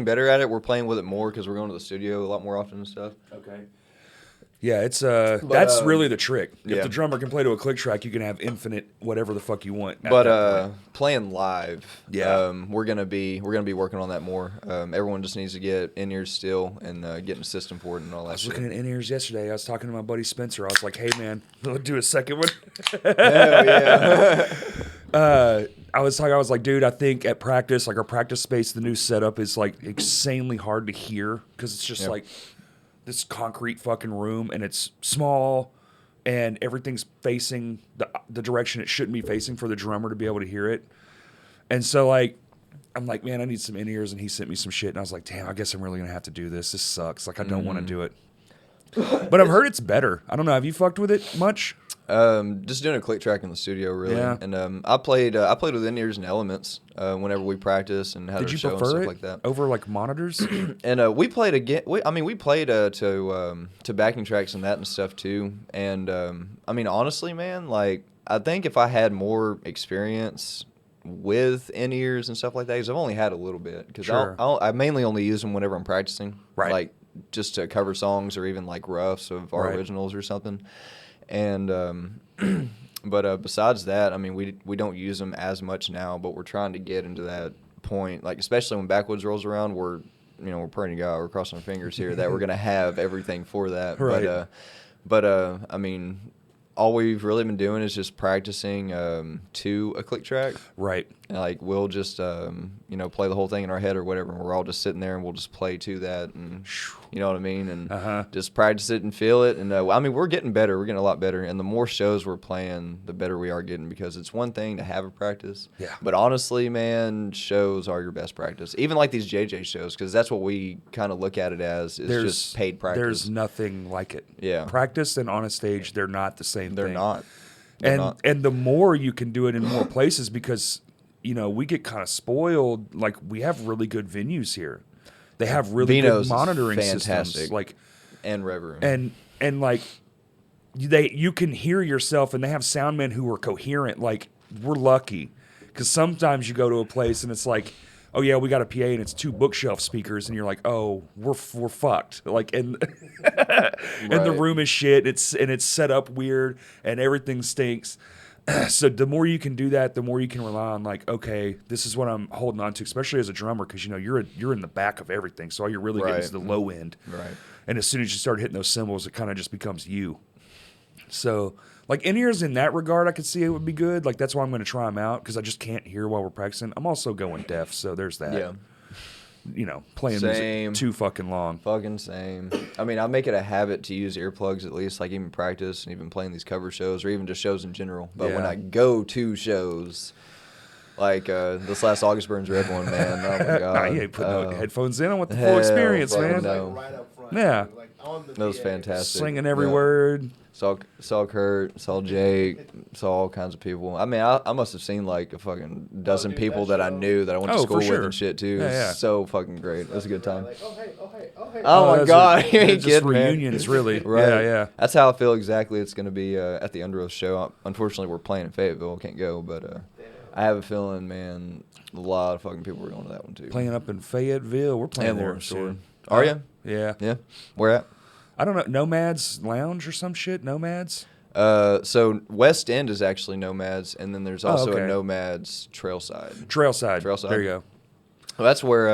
better at it. We're playing with it more because we're going to the studio a lot more often and stuff. Okay. Yeah, it's that's really the trick. If yeah. the drummer can play to a click track, you can have infinite whatever the fuck you want. at But that point. playing live, Yeah. we're gonna be working on that more. Everyone just needs to get in-ears still and get in the system for it and all that I was shit. looking at in-ears yesterday. I was talking to my buddy Spencer. I was like, hey man, we'll do a second one. Hell yeah. I was like, dude, I think at practice, like our practice space, the new setup is like insanely hard to hear because it's just Yep. like this concrete fucking room, and it's small, and everything's facing the direction it shouldn't be facing for the drummer to be able to hear it. And so like, I'm like, man, I need some in-ears, and he sent me some shit, and I was like, damn, I guess I'm really gonna have to do this. This sucks. Like, I don't want to do it. But I've heard it's better. I don't know. Have you fucked with it much? Just doing a click track in the studio, really. Yeah. And I played with in-ears and elements whenever we practice and had Did a you show and prefer stuff it like that. over like monitors? And we played again. We played to backing tracks and that and stuff too. And I mean, honestly, man, like I think if I had more experience with in-ears and stuff like that, because I've only had a little bit, because Sure. I mainly only use them whenever I'm practicing, Right. Like just to cover songs or even like roughs of our Right. originals or something. And but besides that, I mean, we don't use them as much now, but we're trying to get into that point, like especially when Backwoods rolls around, we're praying to God, we're crossing our fingers here that we're gonna have everything for that. Right. But I mean, all we've really been doing is just practicing to a click track. Right. And, like we'll just play the whole thing in our head or whatever, and we're all just sitting there and we'll just play to that, and you know what I mean, and just practice it and feel it. And I mean, we're getting better. We're getting a lot better, and the more shows we're playing, the better we are getting, because it's one thing to have a practice, Yeah. but honestly, man, shows are your best practice. Even like these JJ shows, because that's what we kind of look at it as, is just paid practice. There's nothing like it. Yeah. Practice and on a stage, they're not the same They're thing. not. They're not. And the more you can do it in more places, because we get kind of spoiled. Like, we have really good venues here. They have really Vino's good is monitoring fantastic. systems. Like, And Rev Room. and like you can hear yourself, and they have sound men who are coherent. Like, we're lucky, because sometimes you go to a place and it's like, oh yeah, we got a PA and it's 2 bookshelf speakers, and you're like, oh, we're fucked. Like, and and the Right. room is shit. It's set up weird, and everything stinks. So the more you can do that, the more you can rely on, like, okay, this is what I'm holding on to, especially as a drummer, because you're in the back of everything, so all you're really getting is the low end. Right. And as soon as you start hitting those cymbals, it kind of just becomes you. So, like, in-ears in that regard, I could see it would be good. Like, that's why I'm going to try them out, because I just can't hear while we're practicing. I'm also going deaf, so there's that. Yeah. Playing Same. music too fucking long. Fucking same. I mean, I make it a habit to use earplugs at least, like even practice and even playing these cover shows or even just shows in general. But when Yeah. I go to shows, like this last August Burns Red one, man, oh my god. Nah, you ain't putting no headphones in. I want the full experience, fucking man. no. Like right up front. Yeah. Like on the That was PA. fantastic. Singing every Yeah. word. Saw Kurt, saw Jake, saw all kinds of people. I mean, I must have seen like a fucking dozen dude, people that that I show- knew that I went to Oh, school for with sure. and shit too. Yeah, It was yeah. so fucking great. It was a good time. Like, oh hey, oh hey, oh hey. Oh my those god, are- you ain't just kidding, man. reunions, really. Right. Yeah, yeah. That's how I feel exactly. It's going to be at the Under Oath show. Unfortunately, we're playing in Fayetteville. Can't go, but I have a feeling, man, a lot of fucking people are going to that one too. Playing up in Fayetteville. We're playing And there Lawrence soon. Are you? Yeah. Yeah. Where at? I don't know. Nomads Lounge or some shit? Nomads? So West End is actually Nomads, and then there's also okay. a Nomads Trailside. Trailside. Trailside. There you go. Well, that's where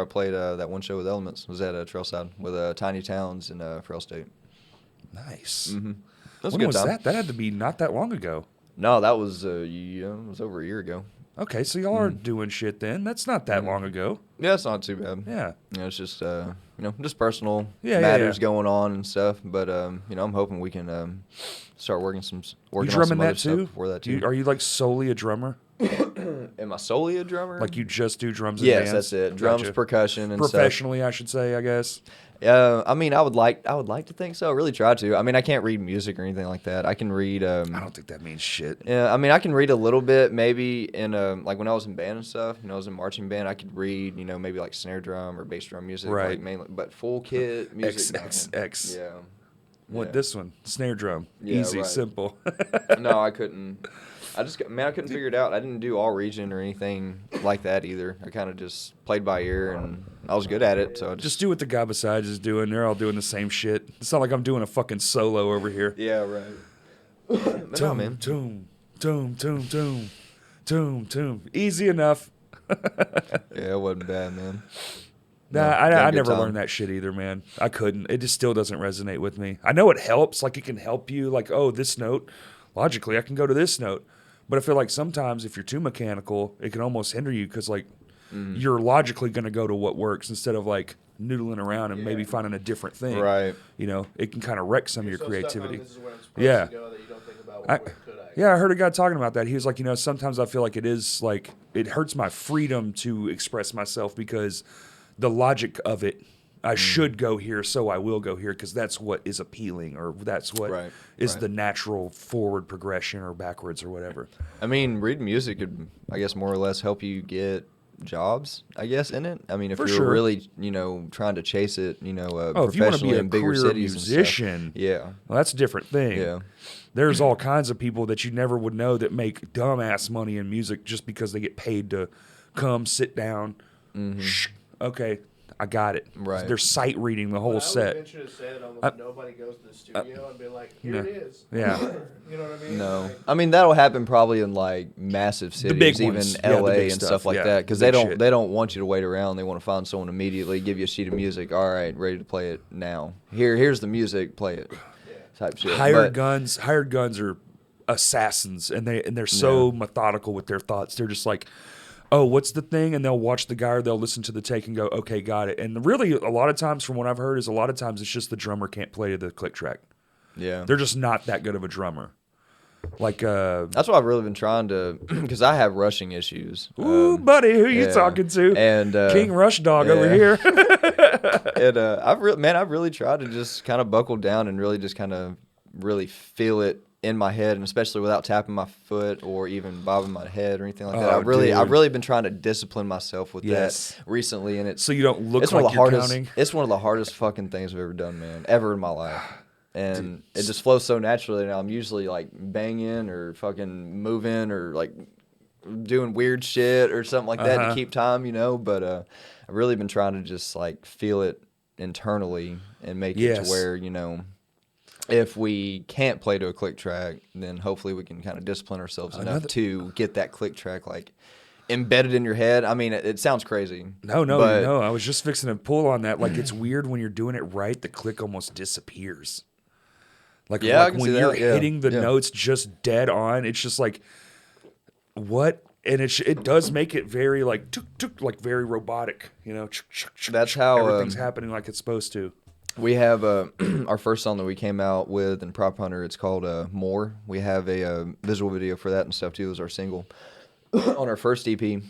I played that one show with Elements. Was at Trailside with Tiny Towns in Frail State. Nice. Mm-hmm. That was a When good was time. that? That had to be not that long ago. No, that was it was over a year ago. Okay, so y'all are doing shit then. That's not that long ago. Yeah, it's not too bad. Yeah. It's just just personal Yeah, matters yeah. going on and stuff. But I'm hoping we can start working You on drumming some that other stuff too? before that too. Are you like solely a drummer? Am I solely a drummer? Like you just do drums and yes, bands? that's it. Drums, Gotcha. percussion, and stuff. Professionally, I should say, I guess. I mean, I would like to think so. I really try to. I mean, I can't read music or anything like that. I can read. I don't think that means shit. Yeah, I mean, I can read a little bit, maybe in like when I was in band and stuff. I was in marching band. I could read, maybe like snare drum or bass drum music, Right. like mainly. But full kit music, no. XXX. Yeah. What Yeah. this one? Snare drum. Yeah, Easy, right. simple. No, I couldn't. I couldn't figure it out. I didn't do all region or anything like that either. I kind of just played by ear, and I was good at it. So I Just do what the guy beside is doing. They're all doing the same shit. It's not like I'm doing a fucking solo over here. yeah, right. But no, man. Toom, toom, toom, toom, toom, toom. Easy enough. Yeah, it wasn't bad, man. Nah, No, I had a good never time. learned that shit either, man. I couldn't. It just still doesn't resonate with me. I know it helps. Like, it can help you. Like, oh, this note, logically, I can go to this note. But I feel like sometimes if you're too mechanical, it can almost hinder you because, like, you're logically going to go to what works instead of, like, noodling around and maybe finding a different thing. Right. It can kind of wreck some of your So creativity. Stuck on, this is where I'm supposed Yeah. to go that you don't think about. I- Where could I? Yeah, I heard a guy talking about that. He was like, sometimes I feel like it is like it hurts my freedom to express myself because the logic of it, I should go here, so I will go here because that's what is appealing or that's what is Right. the natural forward progression or backwards or whatever. I mean, reading music could, I guess, more or less help you get jobs, I guess, in it. I mean, if For you're sure. really, trying to chase it, Oh, if you want to professionally be a in bigger career cities and stuff. musician, Yeah. well, that's a different thing. Yeah. There's all kinds of people that you never would know that make dumbass money in music just because they get paid to come sit down. Shh, okay, I got it. Right. They're sight reading the whole But I set. would venture to say that almost nobody goes to the studio and be like, here it is. Yeah. You know what I mean? No, Like, I mean that'll happen probably in like massive cities, big even ones. Yeah, the LA big and stuff. stuff like Yeah, that, because the they big don't shit. they don't want you to wait around. They want to find someone immediately, give you a sheet of music. All right, ready to play it now. Here's the music, play it. Type shit. Hired But- guns are assassins, and they're so methodical with their thoughts. They're just like, oh, what's the thing? And they'll watch the guy or they'll listen to the take and go, okay, got it. And really, a lot of times, from what I've heard, is a lot of times it's just the drummer can't play to the click track. Yeah, They're just not that good of a drummer. Like, that's what I've really been trying to, because I have rushing issues. ooh, buddy, who you yeah. talking to? And King Rush Dog over yeah. here. And I've really tried to just kind of buckle down and really just kind of really feel it in my head, and especially without tapping my foot or even bobbing my head or anything like that. Oh, I've dude. really been trying to discipline myself with Yes. that recently, and it's So you don't look it's one like of the you're hardest. counting. It's one of the hardest fucking things I've ever done, man, ever in my life. And it just flows so naturally. And I'm usually like banging or fucking moving or like doing weird shit or something like that to keep time, But I've really been trying to just like feel it internally and make it Yes. to where, if we can't play to a click track, then hopefully we can kind of discipline ourselves enough to get that click track like embedded in your head. I mean, it sounds crazy. No, but I was just fixing to pull on that. Like, it's weird when you're doing it right, the click almost disappears. Like, Yeah, I like can when see you're that. Yeah. hitting the Yeah. notes just dead on, it's just like, what? And it does make it very like tuk, tuk, like very robotic, you know. That's how everything's happening like it's supposed to. we have our first song that we came out with in Prop Hunter. It's called More. We have a visual video for that and stuff too. It was our single on our first EP.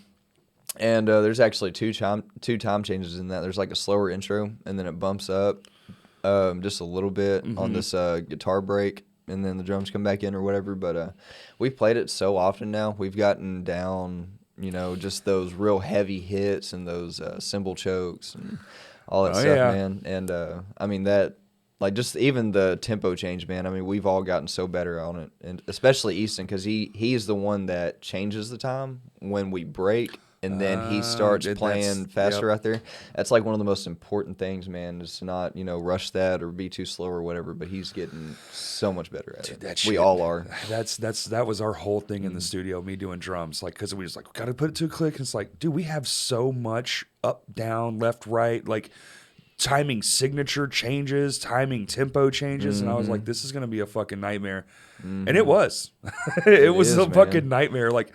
And there's actually two time changes in that. There's like a slower intro, and then it bumps up just a little bit on this guitar break, and then the drums come back in or whatever. But we've played it so often now. We've gotten down, you know, just those real heavy hits and those cymbal chokes and all that stuff, man. And I mean that, like, just even the tempo change, man. I mean, we've all gotten so better on it, and especially Easton, because he's the one that changes the time when we break. And then he starts playing faster out there. That's like one of the most important things, man, is to not, you know, rush that or be too slow or whatever. But he's getting so much better at it. We all are. That was our whole thing in the studio, me doing drums. Like, because we was like, got to put it to a click. And it's like, dude, we have so much up, down, left, right, like timing signature changes, timing tempo changes. And I was like, this is going to be a fucking nightmare. And it was. it was a fucking nightmare. Like,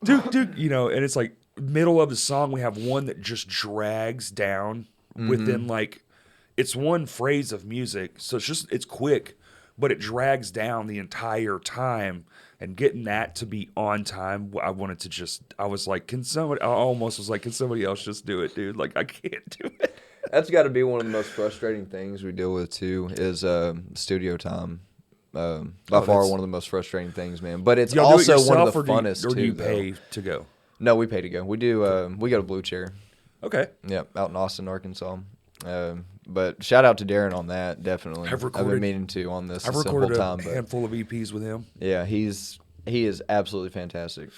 Duke, you know, and it's like, middle of the song we have one that just drags down within like it's one phrase of music, so it's quick, but it drags down the entire time. And getting that to be on time, I was like, can somebody else just do it, dude? Like, I can't do it. That's got to be one of the most frustrating things we deal with too, is studio time. By far one of the most frustrating things, man, but it's also one of the funnest too. Or do you pay to go? No, we pay to go. We do. We go to Blue Chair. Okay. Yep, out in Austin, Arkansas. But shout out to Darren on that. Definitely. I've been meaning to on this. I've recorded a handful of EPs with him. Yeah, he is absolutely fantastic.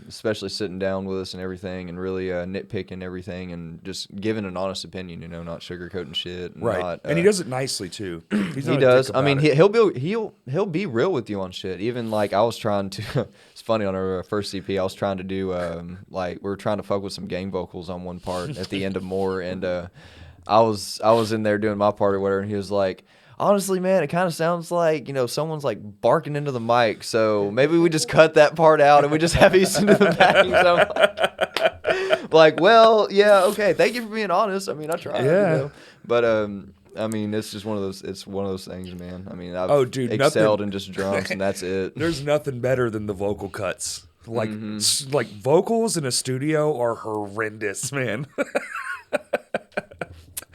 Especially sitting down with us and everything, and really nitpicking everything, and just giving an honest opinion. You know, not sugarcoating shit. And right. And he does it nicely too. He does. I mean, he'll be real with you on shit. Even like I was trying to. It's funny, on our first EP, I was trying to do like we were trying to fuck with some gang vocals on one part at the end of More, and I was in there doing my part or whatever, and he was like, honestly, man, it kind of sounds like, you know, someone's like barking into the mic, so maybe we just cut that part out and we just have Easton in the back. So I'm like, well, yeah, okay, thank you for being honest. I mean, I tried, you know? But I mean, it's just one of those things, man. I mean, I've excelled in just drums, and that's it. There's nothing better than the vocal cuts. Like like vocals in a studio are horrendous, man.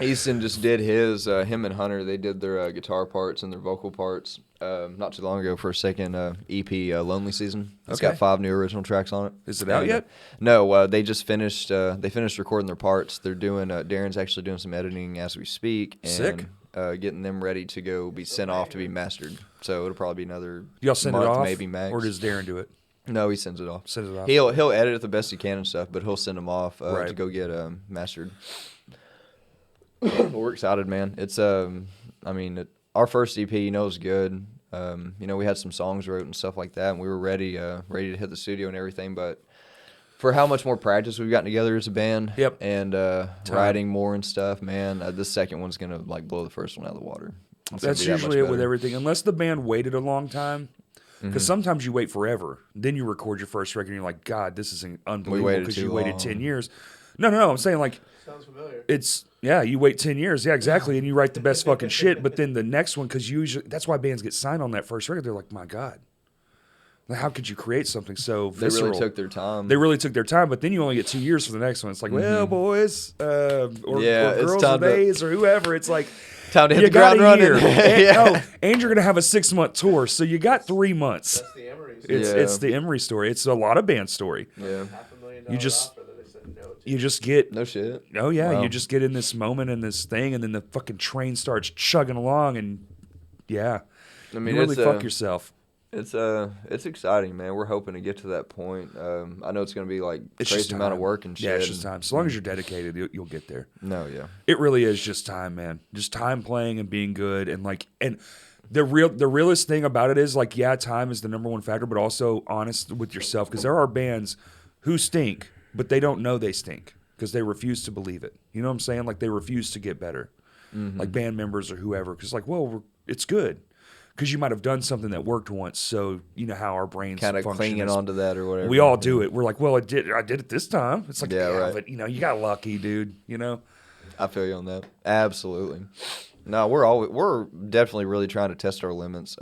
Easton just did his, him and Hunter, they did their guitar parts and their vocal parts not too long ago for a second EP, Lonely Season. It's got 5 new original tracks on it. Is it out yet? No, they just finished recording their parts. They're doing, Darren's actually doing some editing as we speak. And, sick. Getting them ready to go be sent off to be mastered. So it'll probably be another y'all send month, it off, maybe max. Or does Darren do it? No, he sends it off. Sends it off. He'll edit it the best he can and stuff, but he'll send them off to go get mastered. We're excited, man. It's I mean, our first EP, you know, is good. You know, we had some songs wrote and stuff like that, and we were ready to hit the studio and everything. But for how much more practice we've gotten together as a band, and writing more and stuff, man, this second one's gonna like blow the first one out of the water. That's usually it with everything, unless the band waited a long time. Because sometimes you wait forever, then you record your first record, and you're like, God, this is unbelievable because you waited 10 years. No, I'm saying like, sounds familiar. You wait 10 years, yeah, exactly, and you write the best fucking shit. But then the next one, because usually that's why bands get signed on that first record. They're like, my God, how could you create something so visceral? They really took their time. They really took their time, but then you only get 2 years for the next one. It's like, well, boys, or girls or days or whoever. It's like, time to hit the ground running. And you're gonna have a 6-month tour, so you got 3 months. That's the Emery story. It's the Emery story. It's a lot of band story. Yeah. $500,000 offer that they said no to. You just get no shit. Oh yeah, wow. You just get in this moment and this thing, and then the fucking train starts chugging along, and I mean, you really fuck yourself. It's exciting, man. We're hoping to get to that point. I know it's going to be like crazy amount of work and shit. Yeah, it's just time. As long as you're dedicated, you'll get there. No, yeah. It really is just time, man. Just time playing and being good, and the realest thing about it is like, yeah, time is the number one factor, but also honest with yourself, because there are bands who stink, but they don't know they stink because they refuse to believe it. You know what I'm saying? Like, they refuse to get better, like band members or whoever, because like, well, it's good. because you might have done something that worked once. So you know how our brains kind of clinging onto that or whatever. We all do it. We're like, well, I did it this time. It's like, right. but you got lucky, dude. I feel you on that. Absolutely. No, we're definitely really trying to test our limits.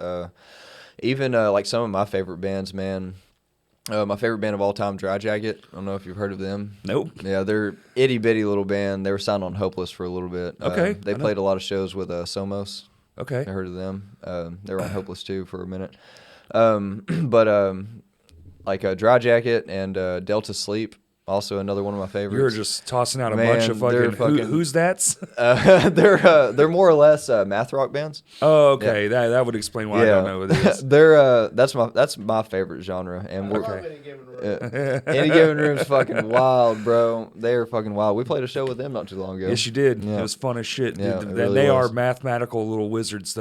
Even like some of my favorite bands, man. My favorite band of all time, Dry Jacket. I don't know if you've heard of them. Nope. Yeah, they're itty bitty little band. They were signed on Hopeless for a little bit. Okay. They played a lot of shows with Somos. Okay. I heard of them. They were on Hopeless too for a minute. But Dry Jacket and Delta Sleep. Also another one of my favorites. You're just tossing out a bunch of fucking who's that's? They're more or less math rock bands. Oh, okay. Yeah. That would explain why I don't know what it is. That's my favorite genre, and we're Any Given Room. Any Given Room's fucking wild, bro. They are fucking wild. We played a show with them not too long ago. Yes, you did. Yeah. It was fun as shit. Yeah, Dude. it really They was. are mathematical little wizards.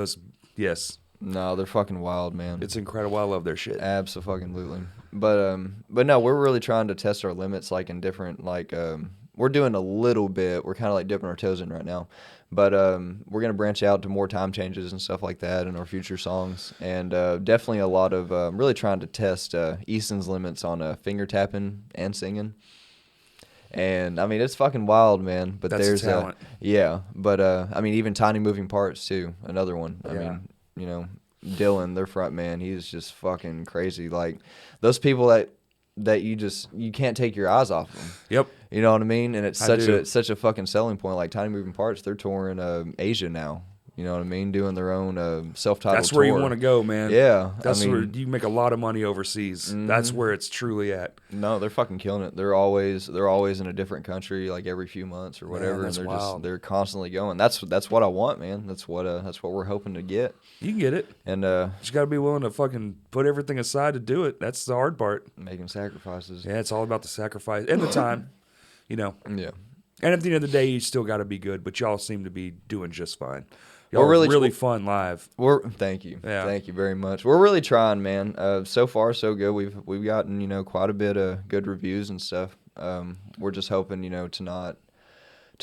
Yes. No, they're fucking wild, man. It's incredible. I love their shit. Absolutely. But no, we're really trying to test our limits, like in different, we're doing a little bit. We're kind of like dipping our toes in right now, but we're gonna branch out to more time changes and stuff like that in our future songs, and definitely a lot of really trying to test Easton's limits on finger tapping and singing. And I mean, it's fucking wild, man. But That's there's talent. Yeah, but I mean, even tiny moving parts too. Another one. I Yeah. mean, Dylan, their front man, he's just fucking crazy. Like those people that you can't take your eyes off them. Yep. You know what I mean? And it's I do. such a fucking selling point. Like Tiny Moving Parts, they're touring Asia now. You know what I mean? Doing their own self-titled That's where you tour. want to go, man. Yeah, That's I mean, where you make a lot of money overseas. That's where it's truly at. No, they're fucking killing it. They're always in a different country, like every few months or whatever. that's and wild. they're constantly going. That's what I want, man. That's what we're hoping to get. You can get it. And Just got to be willing to fucking put everything aside to do it. That's the hard part. making sacrifices. Yeah, it's all about the sacrifice and the time, Yeah. And at the end of the day, you still got to be good, but y'all seem to be doing just fine. Y'all We're are really- really fun live. Thank you. Yeah. Thank you very much. We're really trying, man. So far so good. We've gotten, quite a bit of good reviews and stuff. We're just hoping, to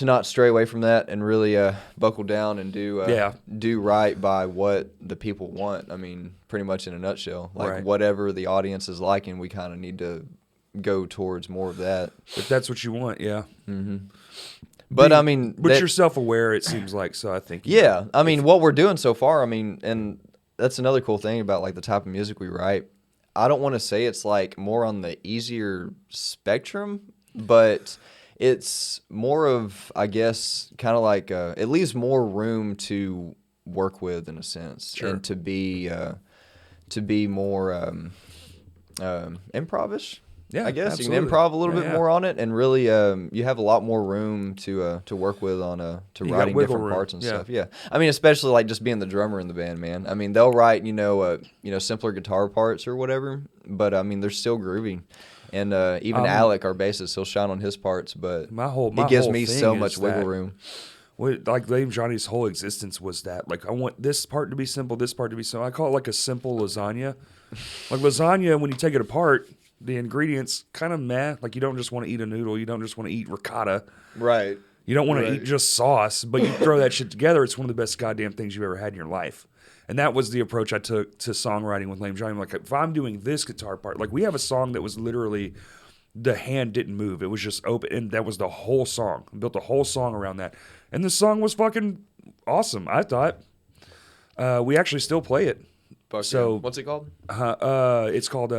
not stray away from that and really buckle down and do right by what the people want. I mean, pretty much in a nutshell. Like Right. whatever the audience is liking, we kind of need to go towards more of that. If that's what you want, yeah. But I mean, But you're self-aware, it seems like, so I think. yeah, I mean, what we're doing so far, I mean, and that's another cool thing about like the type of music we write. I don't want to say it's like more on the easier spectrum, but it's more of, I guess, kind of like it leaves more room to work with in a sense, Sure. and to be more improvish. Yeah, I guess absolutely. you can improv a little bit Yeah. more on it, and really, you have a lot more room to work with on to You got writing wiggle different room, parts and yeah. stuff. Yeah, I mean, especially like just being the drummer in the band, man. I mean, they'll write simpler guitar parts or whatever, but I mean, they're still groovy. And even Alec, our bassist, he'll shine on his parts, but My he gives whole me thing so is much wiggle that- room. Like Lame Johnny's whole existence was that. Like, I want this part to be simple, this part to be simple. I call it like a simple lasagna. Like lasagna, when you take it apart, the ingredients kind of meh. Like, you don't just want to eat a noodle. You don't just want to eat ricotta. Right. You don't want to eat just sauce, but you throw that shit together. It's one of the best goddamn things you've ever had in your life. And that was the approach I took to songwriting with Lame Johnny. I'm like, if I'm doing this guitar part, like we have a song that was literally the hand didn't move. It was just open, and that was the whole song. I built a whole song around that. And the song was fucking awesome, I thought. We actually still play it. So- what's it called? It's called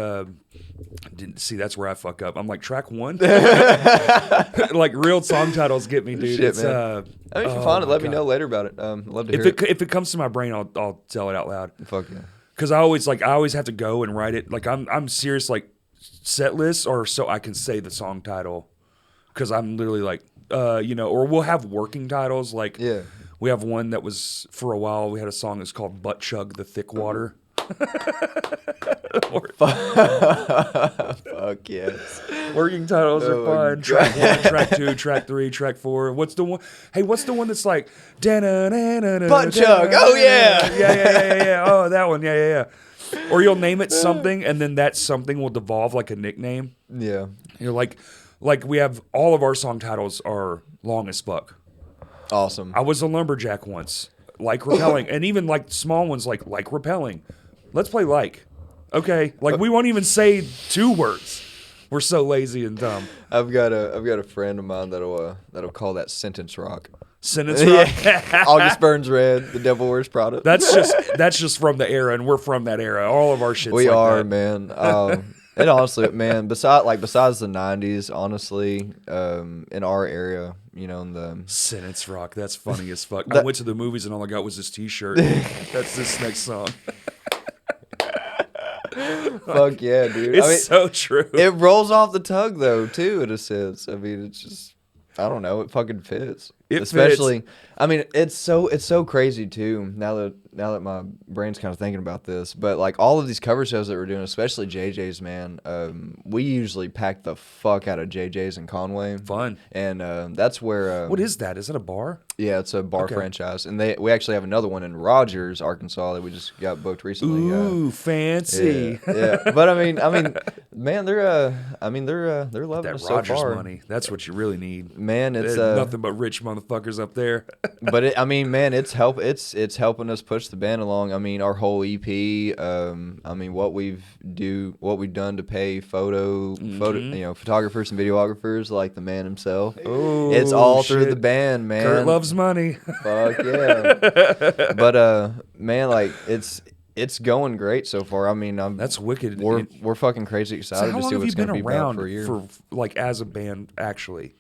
didn't see, that's where I fuck up. I'm like, track one. Like, real song titles get me, dude. Shit, It's man. I mean, if you oh find it, my let me God. know later about it. I'd love to If hear it. if it comes to my brain, I'll tell it out loud. Fuck yeah. Because I always have to go and write it. Like, I'm serious, like set lists, or so I can say the song title. Because I'm literally like, or we'll have working titles. Like, Yeah. we have one that was, for a while, we had a song that's called Butt Chug the Thick Water. Fuck yes. Working titles are Oh, fun. Track 1, track 2, track 3, track 4. What's the one? Hey, what's the one that's like Butt chug. Oh, yeah. Yeah. Oh, that one. Yeah. Or you'll name it something, and then that something will devolve like a nickname. Yeah. You're like we have all of our song titles are long as fuck. Awesome. I was a lumberjack once. like repelling, and even like small ones like repelling. Let's play like. Okay, like we won't even say 2 words. We're so lazy and dumb. I've got a friend of mine that'll call that sentence rock. Sentence rock. August Burns Red, the Devil Wears Prada. That's just from the era, and we're from that era. All of our shit's We like are, that. man. And honestly, man, besides the '90s, honestly, in our area, you know, in the Sentence rock. That's funny as fuck. I went to the movies and all I got was this T-shirt. That's this next song. fuck yeah, dude. It's so true. It rolls off the tongue though, too, in a sense. I mean, it's just, I don't know, it fucking fits. Especially, I mean, it's so crazy too. Now that my brain's kind of thinking about this, but like all of these cover shows that we're doing, especially JJ's, man, we usually pack the fuck out of JJ's in Conway. Fun. And that's where. What is that? Is that a bar? Yeah, it's a bar franchise, and we actually have another one in Rogers, Arkansas, that we just got booked recently. Ooh, fancy. Yeah. But I mean, man, they're loving That us so Rogers far. money. That's what you really need. Man, it's There's nothing but rich motherfuckers up there. But it's helping us push the band along. I mean, our whole EP. What we've done to pay photographers and videographers like the man himself. Oh, It's all through shit. the band, man. Kurt loves money. Fuck yeah. But man, like it's going great so far. I mean, That's wicked. we're fucking crazy So excited how to long see have you what's been going to be about around for a year. like as a band actually?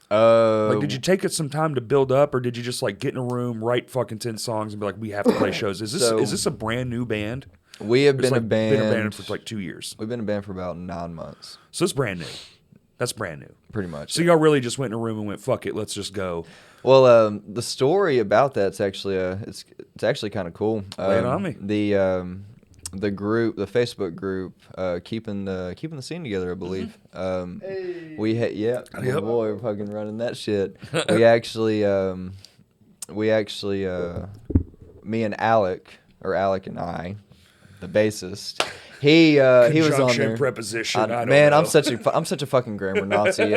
Like, did you take it some time to build up, or did you just like get in a room, write fucking 10 songs, and be like, we have to play shows? Is this a brand new band? We have It's been a band for like 2 years. We've been a band for about 9 months, So it's brand new. That's brand new. pretty much. So y'all really just went in a room and went, fuck it, let's just go. Well, the story about that's actually it's actually kind of cool. Lay it on me. The group, the Facebook group, keeping the scene together, I believe. We Yep. boy, we're fucking running that shit. we actually, me and Alec and I, the bassist, he was on Conjunction, there. preposition. I don't Man, know. I'm such a fucking grammar Nazi.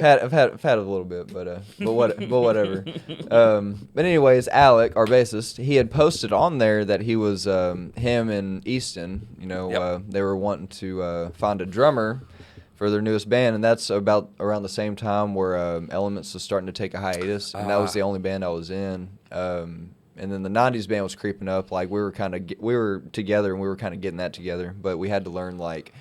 And I've had a little bit, but whatever. But anyways, Alec, our bassist, he had posted on there that he was him and Easton. You know, Yep. they were wanting to find a drummer for their newest band, and that's about around the same time where Elements was starting to take a hiatus, and that was the only band I was in. And then the '90s band was creeping up. Like we were together, and we were kind of getting that together, but we had to learn like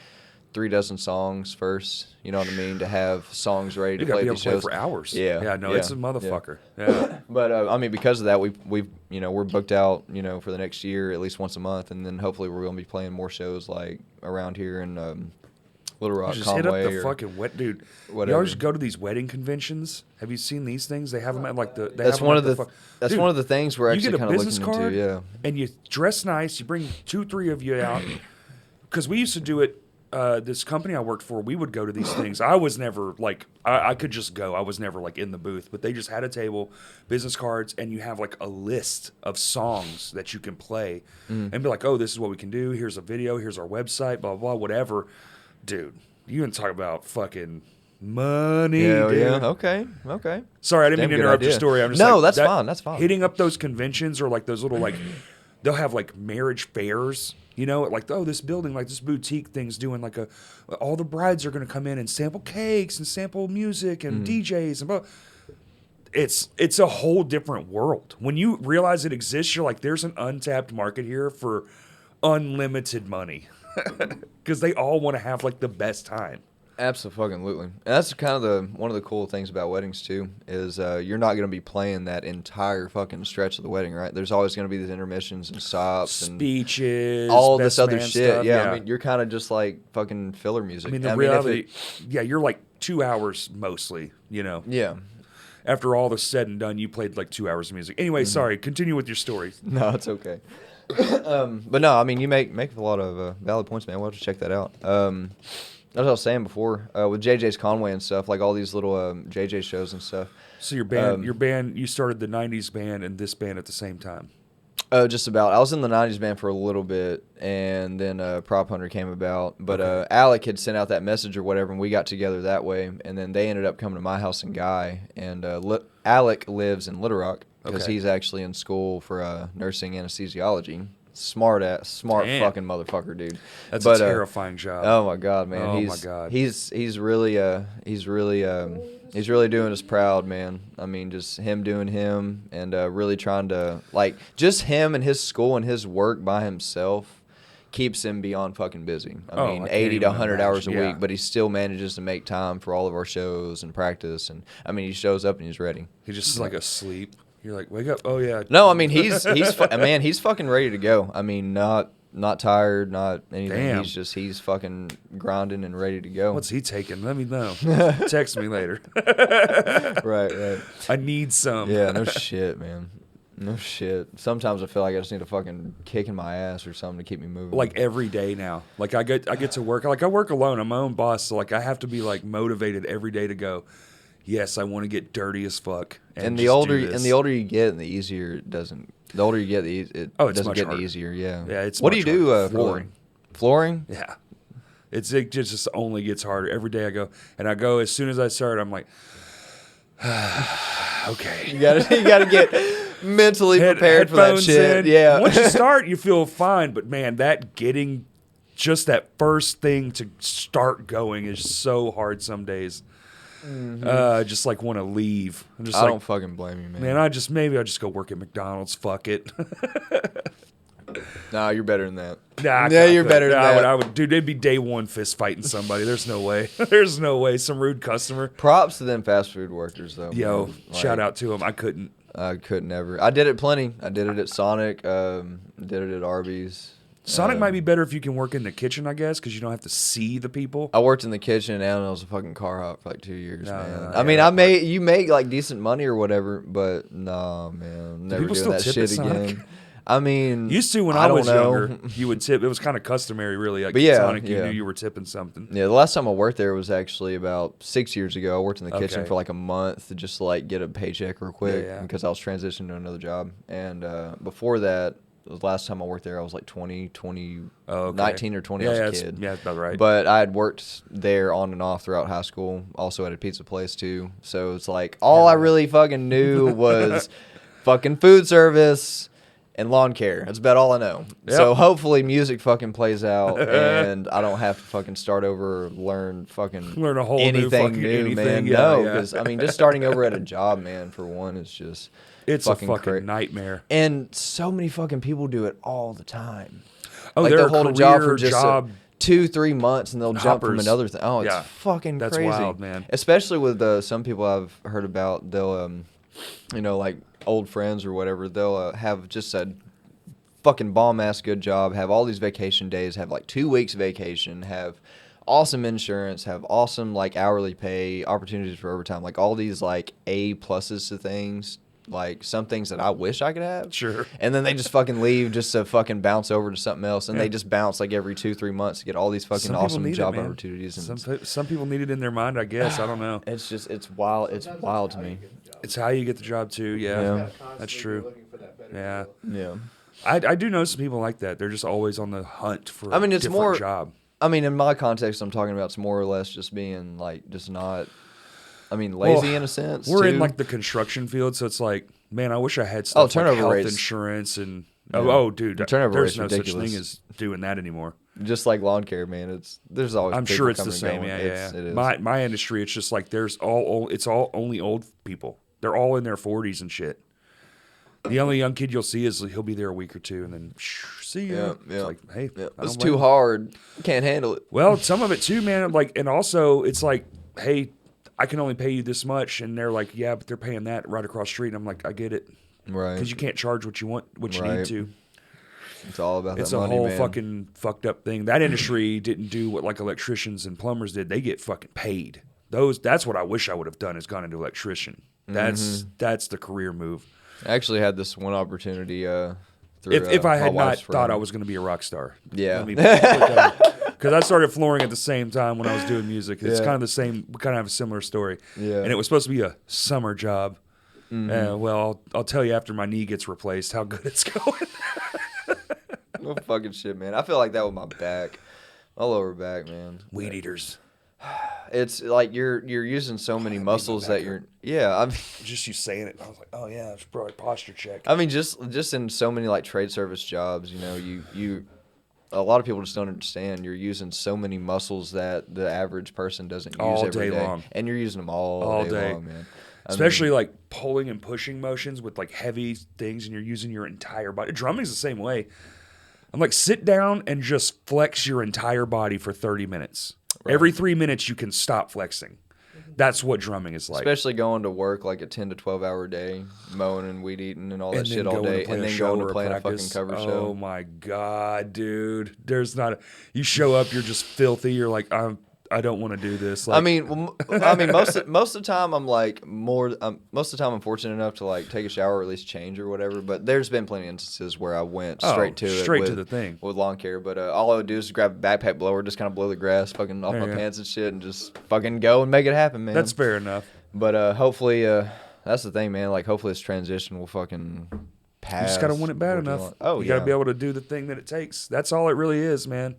36 songs first. You know what I mean? To have songs ready to You gotta play be able these to play shows for hours. Yeah, Yeah, no, yeah, it's a motherfucker. Yeah. But I mean, because of that, we're booked out, for the next year at least once a month, and then hopefully we're gonna be playing more shows like around here in Little Rock, Just hit up Conway, the or fucking dude. whatever. You always go to these wedding conventions. Have you seen these things? They have them at like the. That's one of the things we're you actually get a kind of business looking card, into. Yeah. and you dress nice. You bring 2-3 of you out, because we used to do it. This company I worked for, we would go to these things. I was never like I could just go. I was never like in the booth, but they just had a table, business cards, and you have like a list of songs that you can play, and be like, oh, this is what we can do. Here's a video. Here's our website. Blah blah whatever, dude. You can talk about fucking money, Yeah. dude. Yeah. Okay. Sorry, I didn't mean to Damn good interrupt your idea. story. I'm just No, like, that's fine. That's fine. Hitting up those conventions or like those little like, they'll have like marriage fairs. Like, oh, this building, like this boutique thing's doing like all the brides are going to come in and sample cakes and sample music and DJs and blah. It's a whole different world. When you realize it exists, you're like, there's an untapped market here for unlimited money. Because they all want to have like the best time. Absolutely. And that's kind of one of the cool things about weddings too, is you're not going to be playing that entire fucking stretch of the wedding, right? There's always going to be these intermissions and stops and Speeches, all best this other man shit. stuff, Yeah, I mean, you're kind of just like fucking filler music. I mean, the reality, you're like 2 hours mostly, Yeah. After all the said and done, you played like 2 hours of music. Anyway, sorry, continue with your story. No, it's okay. But no, I mean, you make a lot of valid points, man. We'll have to check that out. As I was saying before, with JJ's Conway and stuff, like all these little JJ shows and stuff. So your band, you started the 90s band and this band at the same time. Just about. I was in the 90s band for a little bit, and then Prop Hunter came about. But Alec had sent out that message or whatever, and we got together that way. And then they ended up coming to my house in Guy. And Alec lives in Little Rock, because Okay. he's actually in school for nursing anesthesiology. Smart Damn. fucking motherfucker, dude. That's But, a terrifying job. Oh my god, man. Oh, he's, my God. He's really doing us proud, man. I mean, just him doing him and really trying to like just him and his school and his work by himself keeps him beyond fucking busy. I mean, I can't 80 to even 100 hours a imagine. week, but he still manages to make time for all of our shows and practice. And I mean, he shows up and he's ready. He just is like asleep. You're like, wake up. Oh, yeah. No, I mean he's man, he's fucking ready to go. I mean, not tired, not anything. Damn. He's fucking grinding and ready to go. What's he taking? Let me know. Text me later. right. I need some. Yeah, no shit, man. No shit. Sometimes I feel like I just need a fucking kick in my ass or something to keep me moving. Like every day now. Like I get to work. Like I work alone. I'm my own boss. So like I have to be like motivated every day to go, yes, I want to get dirty as fuck. and just the older do this. and the older you get, the easier it doesn't. The older you get, it Oh, it's doesn't much get harder. easier. Yeah. Yeah, it's What do much you do? harder. Flooring. Flooring. Yeah. It just only gets harder. Every day I go, and I go, as soon as I start, I'm like, okay. You gotta get mentally prepared for that Headphones shit. in. Yeah. Once you start, you feel fine. But man, that getting just that first thing to start going is so hard some days. I just like want to leave. I'm just I like, don't fucking blame you, man. man, maybe I'll just go work at McDonald's. Fuck it. Nah, you're better than that. Nah, Yeah, you're better than that. I would, dude. It'd be day one fist fighting somebody. There's no way. There's no way. Some rude customer. Props to them fast food workers, though. Yo, man. shout Like, out to him. I couldn't. I could never. I did it plenty. I did it at Sonic. Did it at Arby's. Sonic might be better if you can work in the kitchen, I guess, because you don't have to see the people. I worked in the kitchen and I was a fucking car hop for like 2 years, No, man. no, I mean, yeah. you make like decent money or whatever, but nah, man, never people doing still that tip shit at Sonic? again. I mean, Used to when I I don't was know. younger, you would tip. It was kind of customary, really. Like But yeah, Sonic, you yeah. knew you were tipping something. Yeah, the last time I worked there was actually about 6 years ago. I worked in the kitchen Okay. for like a month to just like get a paycheck real quick Yeah. because I was transitioning to another job. And before that, the last time I worked there, I was like 20, Oh, okay. 19 or 20. I was a kid. Yeah, that's about right. But I had worked there on and off throughout high school. Also at a pizza place too. So it's like all I really fucking knew was fucking food service and lawn care. That's about all I know. Yep. So hopefully music fucking plays out and I don't have to fucking start over or learn fucking Learn a whole new anything fucking new, anything. man. Yeah, No, yeah. because I mean, just starting over at a job, man, for one, is just It's fucking a fucking cra- nightmare. And so many fucking people do it all the time. Oh, Like they're they'll a hold a job for career just job. 2-3 months and they'll jump from Hoppers. another thing. Oh, it's Yeah. fucking That's crazy. wild, man. Especially with some people I've heard about, they'll, like old friends or whatever, they'll have just a fucking bomb ass good job, have all these vacation days, have like 2 weeks vacation, have awesome insurance, have awesome like hourly pay, opportunities for overtime, like all these like A pluses to things. Like some things that I wish I could have. Sure. And then they just fucking leave just to fucking bounce over to something else. And Yeah. they just bounce like every 2-3 months to get all these fucking Some people awesome need it, job man. opportunities. And Some people need it in their mind, I guess. I don't know. it's just, it's wild. It's Sometimes wild that's to how me. you get the job. It's how you get the job too. Yeah, Yeah. You gotta constantly that's be true. looking for that better Yeah. deal. Yeah. I do know some people like that. They're just always on the hunt for I mean, a it's different more- job. I mean, in my context, I'm talking about it's more or less just being like, just not, I mean, lazy Well, in a sense. We're in too. like the construction field, so it's like, man, I wish I had stuff like turnover health rates. insurance and Yeah. oh, dude, The turnover there's rate's no such ridiculous. thing as doing that anymore. just like lawn care, man. There's always. I'm people sure it's the coming and same. going. Yeah, It's- yeah. It is. My industry, it's just like it's all only old people. They're all in their 40s and shit. The only young kid you'll see is he'll be there a week or two and then see you. Yeah, It's yeah. like, hey, Yeah, I it's don't too blame hard. Can't handle it. Well, some of it too, man. Like, and also it's like, hey, I can only pay you this much, and they're like, yeah, but they're paying that right across the street. And I'm like, I get it, Right. because you can't charge what you want, what you need Right. to. It's all about It's that a money, whole man. fucking fucked up thing. That industry didn't do what like electricians and plumbers did. They get fucking paid. That's what I wish I would have done, is gone into electrician. Mm-hmm. That's the career move. I actually had this one opportunity through. If I my had not wife's thought I friend. was going to be a rock star. Yeah. Because I started flooring at the same time when I was doing music. It's Yeah. kind of the same. We kind of have a similar story. Yeah. And it was supposed to be a summer job. Well, I'll tell you after my knee gets replaced how good it's going. No fucking shit, man. I feel like that with my back, my lower back, man. Weed eaters. it's like you're using so many muscles that you're. Yeah, I mean, Just you saying it, I was like, oh yeah, it's probably a posture check. I mean, just in so many like trade service jobs, you know, you a lot of people just don't understand. You're using so many muscles that the average person doesn't use All every day day, long. and you're using them all day long, man. Especially like pulling and pushing motions with like heavy things, and you're using your entire body. Drumming's the same way. I'm like, sit down and just flex your entire body for 30 minutes. Right. Every 3 minutes, you can stop flexing. That's what drumming is like. Especially going to work like a 10 to 12 hour day, mowing and weed eating and all that shit all day, and then going to play a fucking cover show. Oh my God, dude. There's not you show up, you're just filthy. You're like, I don't want to do this. Like, I mean, most of the time I'm like most of the time I'm fortunate enough to like take a shower or at least change or whatever. But there's been plenty of instances where I went straight to the thing with lawn care. But all I would do is grab a backpack blower, just kind of blow the grass fucking off my pants and shit, and just fucking go and make it happen, man. That's fair enough. But hopefully, that's the thing, man. Like hopefully this transition will fucking pass. You just gotta want it bad enough. You gotta be able to do the thing that it takes. That's all it really is, man.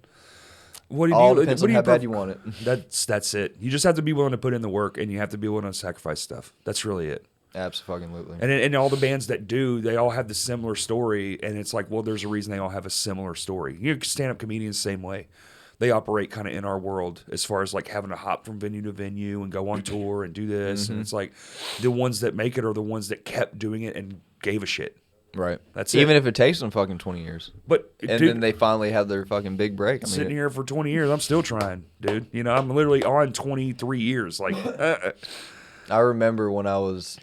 What do you all depends on how bad you want it. That's it. You just have to be willing to put in the work, and you have to be willing to sacrifice stuff. That's really it. Absolutely. And all the bands that do, they all have the similar story, and it's like, well, there's a reason they all have a similar story. You know, stand-up comedians, same way. They operate kind of in our world as far as like having to hop from venue to venue and go on tour and do this. And it's like the ones that make it are the ones that kept doing it and gave a shit. Right. That's even if it takes them fucking 20 years. And then they finally have their fucking big break. Sitting here for 20 years, I'm still trying, dude. You know, I'm literally on 23 years. Like, I remember when I was.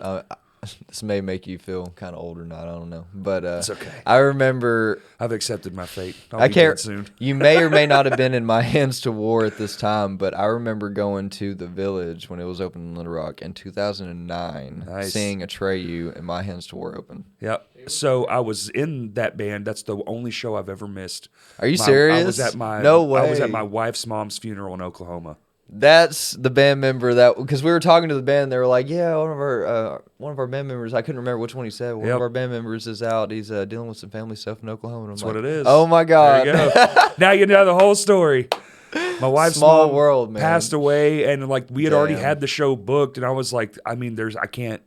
This may make you feel kind of old or not. I don't know, but it's okay. I remember. I've accepted my fate. I can't. Soon. You may or may not have been in my hands to war at this time, but I remember going to the Village when it was open in Little Rock in 2009, seeing Atreyu and My Hands to War open. Yep. So I was in that band. That's the only show I've ever missed. Are you serious? I was at No way. I was at my wife's mom's funeral in Oklahoma. That's the band member that, because we were talking to the band, they were like, yeah, one of our band members, I couldn't remember which one he said, one of our band members is out, he's dealing with some family stuff in Oklahoma. That's like, what it is. Oh my God. There you go. Now you know the whole story. My wife's mom world, man. passed away, and like we had already had the show booked, and I was like, I mean, I can't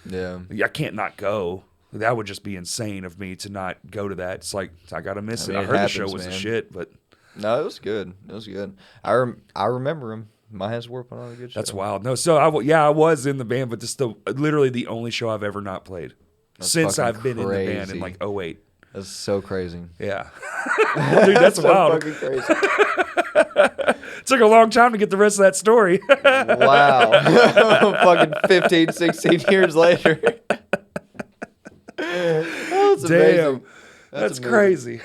not go. That would just be insane of me to not go to that. It's like, I got to miss it. I heard the show was a shit, but. No, it was good. It was good. I remember him. My Hands Were on a good show. That's wild. No, so I was in the band, but just literally the only show I've ever not played since I've been in the band in like 2008. That's so crazy. Yeah. Dude, that's so wild. Fucking crazy. Took a long time to get the rest of that story. Wow. Fucking 15, 16 years later. That's amazing. That's crazy.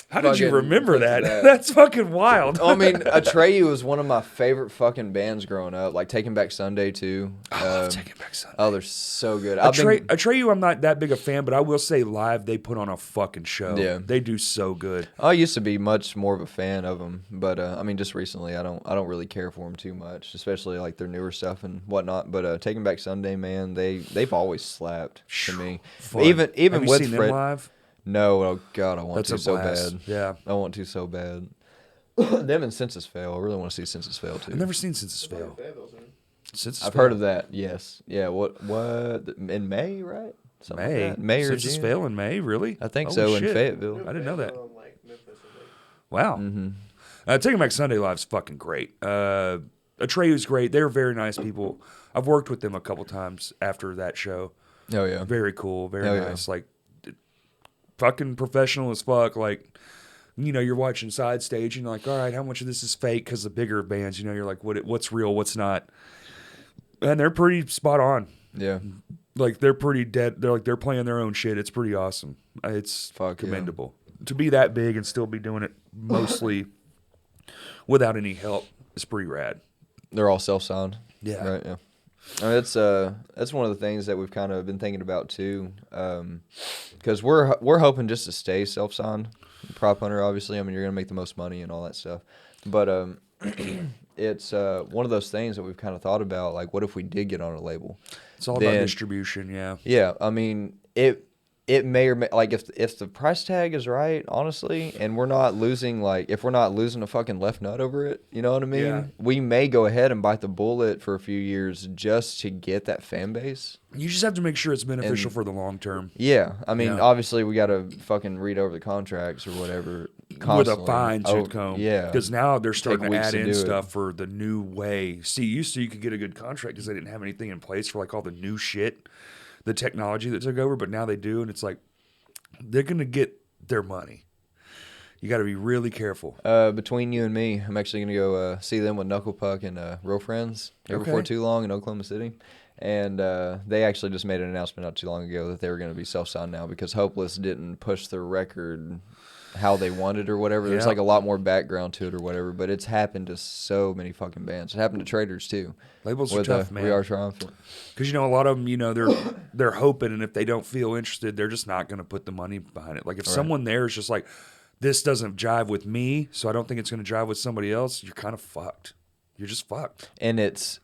How did you remember that? That's fucking wild. I mean, Atreyu was one of my favorite fucking bands growing up. Like Taking Back Sunday too. I love Taking Back Sunday. Oh, they're so good. Atreyu, I'm not that big a fan, but I will say live they put on a fucking show. Yeah, they do so good. I used to be much more of a fan of them, but I mean, just recently I don't really care for them too much, especially like their newer stuff and whatnot. But Taking Back Sunday, man, they've always slapped to me. Fun. Even Have you with seen Fred them live? No, oh God, I want to so blast. bad. Yeah, I want to so bad. Them and Census Fail. I really want to see Census Fail too. I've never seen Census Fail. I've heard of that. Yes. Yeah. What? In May, right? Something May. Like May or Census June? Fail in May, really? I think so. Shit. In Fayetteville. I didn't know that. Wow. Mm-hmm. Taking Back Sunday Live's fucking great. Atreyu's great. They're very nice people. I've worked with them a couple times after that show. Oh yeah. Very cool. Very nice. Yeah. Like. Fucking professional as fuck. Like, you know, you're watching side stage and you're like, all right, how much of this is fake? Because the bigger bands, you know, you're like, what's real, what's not? And they're pretty spot on. Yeah. Like, they're pretty dead. They're playing their own shit. It's pretty awesome. It's commendable. Yeah. To be that big and still be doing it mostly without any help is pretty rad. They're all self-signed. Yeah. Right, yeah. I mean, that's one of the things that we've kind of been thinking about too, because we're hoping just to stay self-signed, prop hunter. Obviously, I mean you're gonna make the most money and all that stuff, but it's one of those things that we've kind of thought about. Like, what if we did get on a label? It's all about distribution, yeah. Yeah, I mean it may or may, like, if the price tag is right, honestly, and we're not losing, like, if we're not losing a fucking left nut over it, you know what I mean? Yeah. We may go ahead and bite the bullet for a few years just to get that fan base. You just have to make sure it's beneficial for the long term. Yeah, I mean, Yeah. obviously we got to fucking read over the contracts or whatever constantly. With a fine tooth comb. Yeah, Because now they're starting to weeks add to in do it. stuff for the new way. See, used to you could get a good contract because they didn't have anything in place for like all the new shit, the technology that took over, but now they do, and it's like they're going to get their money. You got to be really careful. Between you and me, I'm actually gonna go see them with Knuckle Puck and Real Friends here before too long in Oklahoma City, and they actually just made an announcement not too long ago that they were gonna be self-signed now because Hopeless didn't push their record how they wanted or whatever. There's like a lot more background to it or whatever, but it's happened to so many fucking bands. It happened to Traders too. Labels are tough, man. We Are Triumphant. Because a lot of them, they're hoping, and if they don't feel interested, they're just not going to put the money behind it. Like if someone there is just like, this doesn't jive with me, so I don't think it's going to jive with somebody else, you're kind of fucked. You're just fucked. And it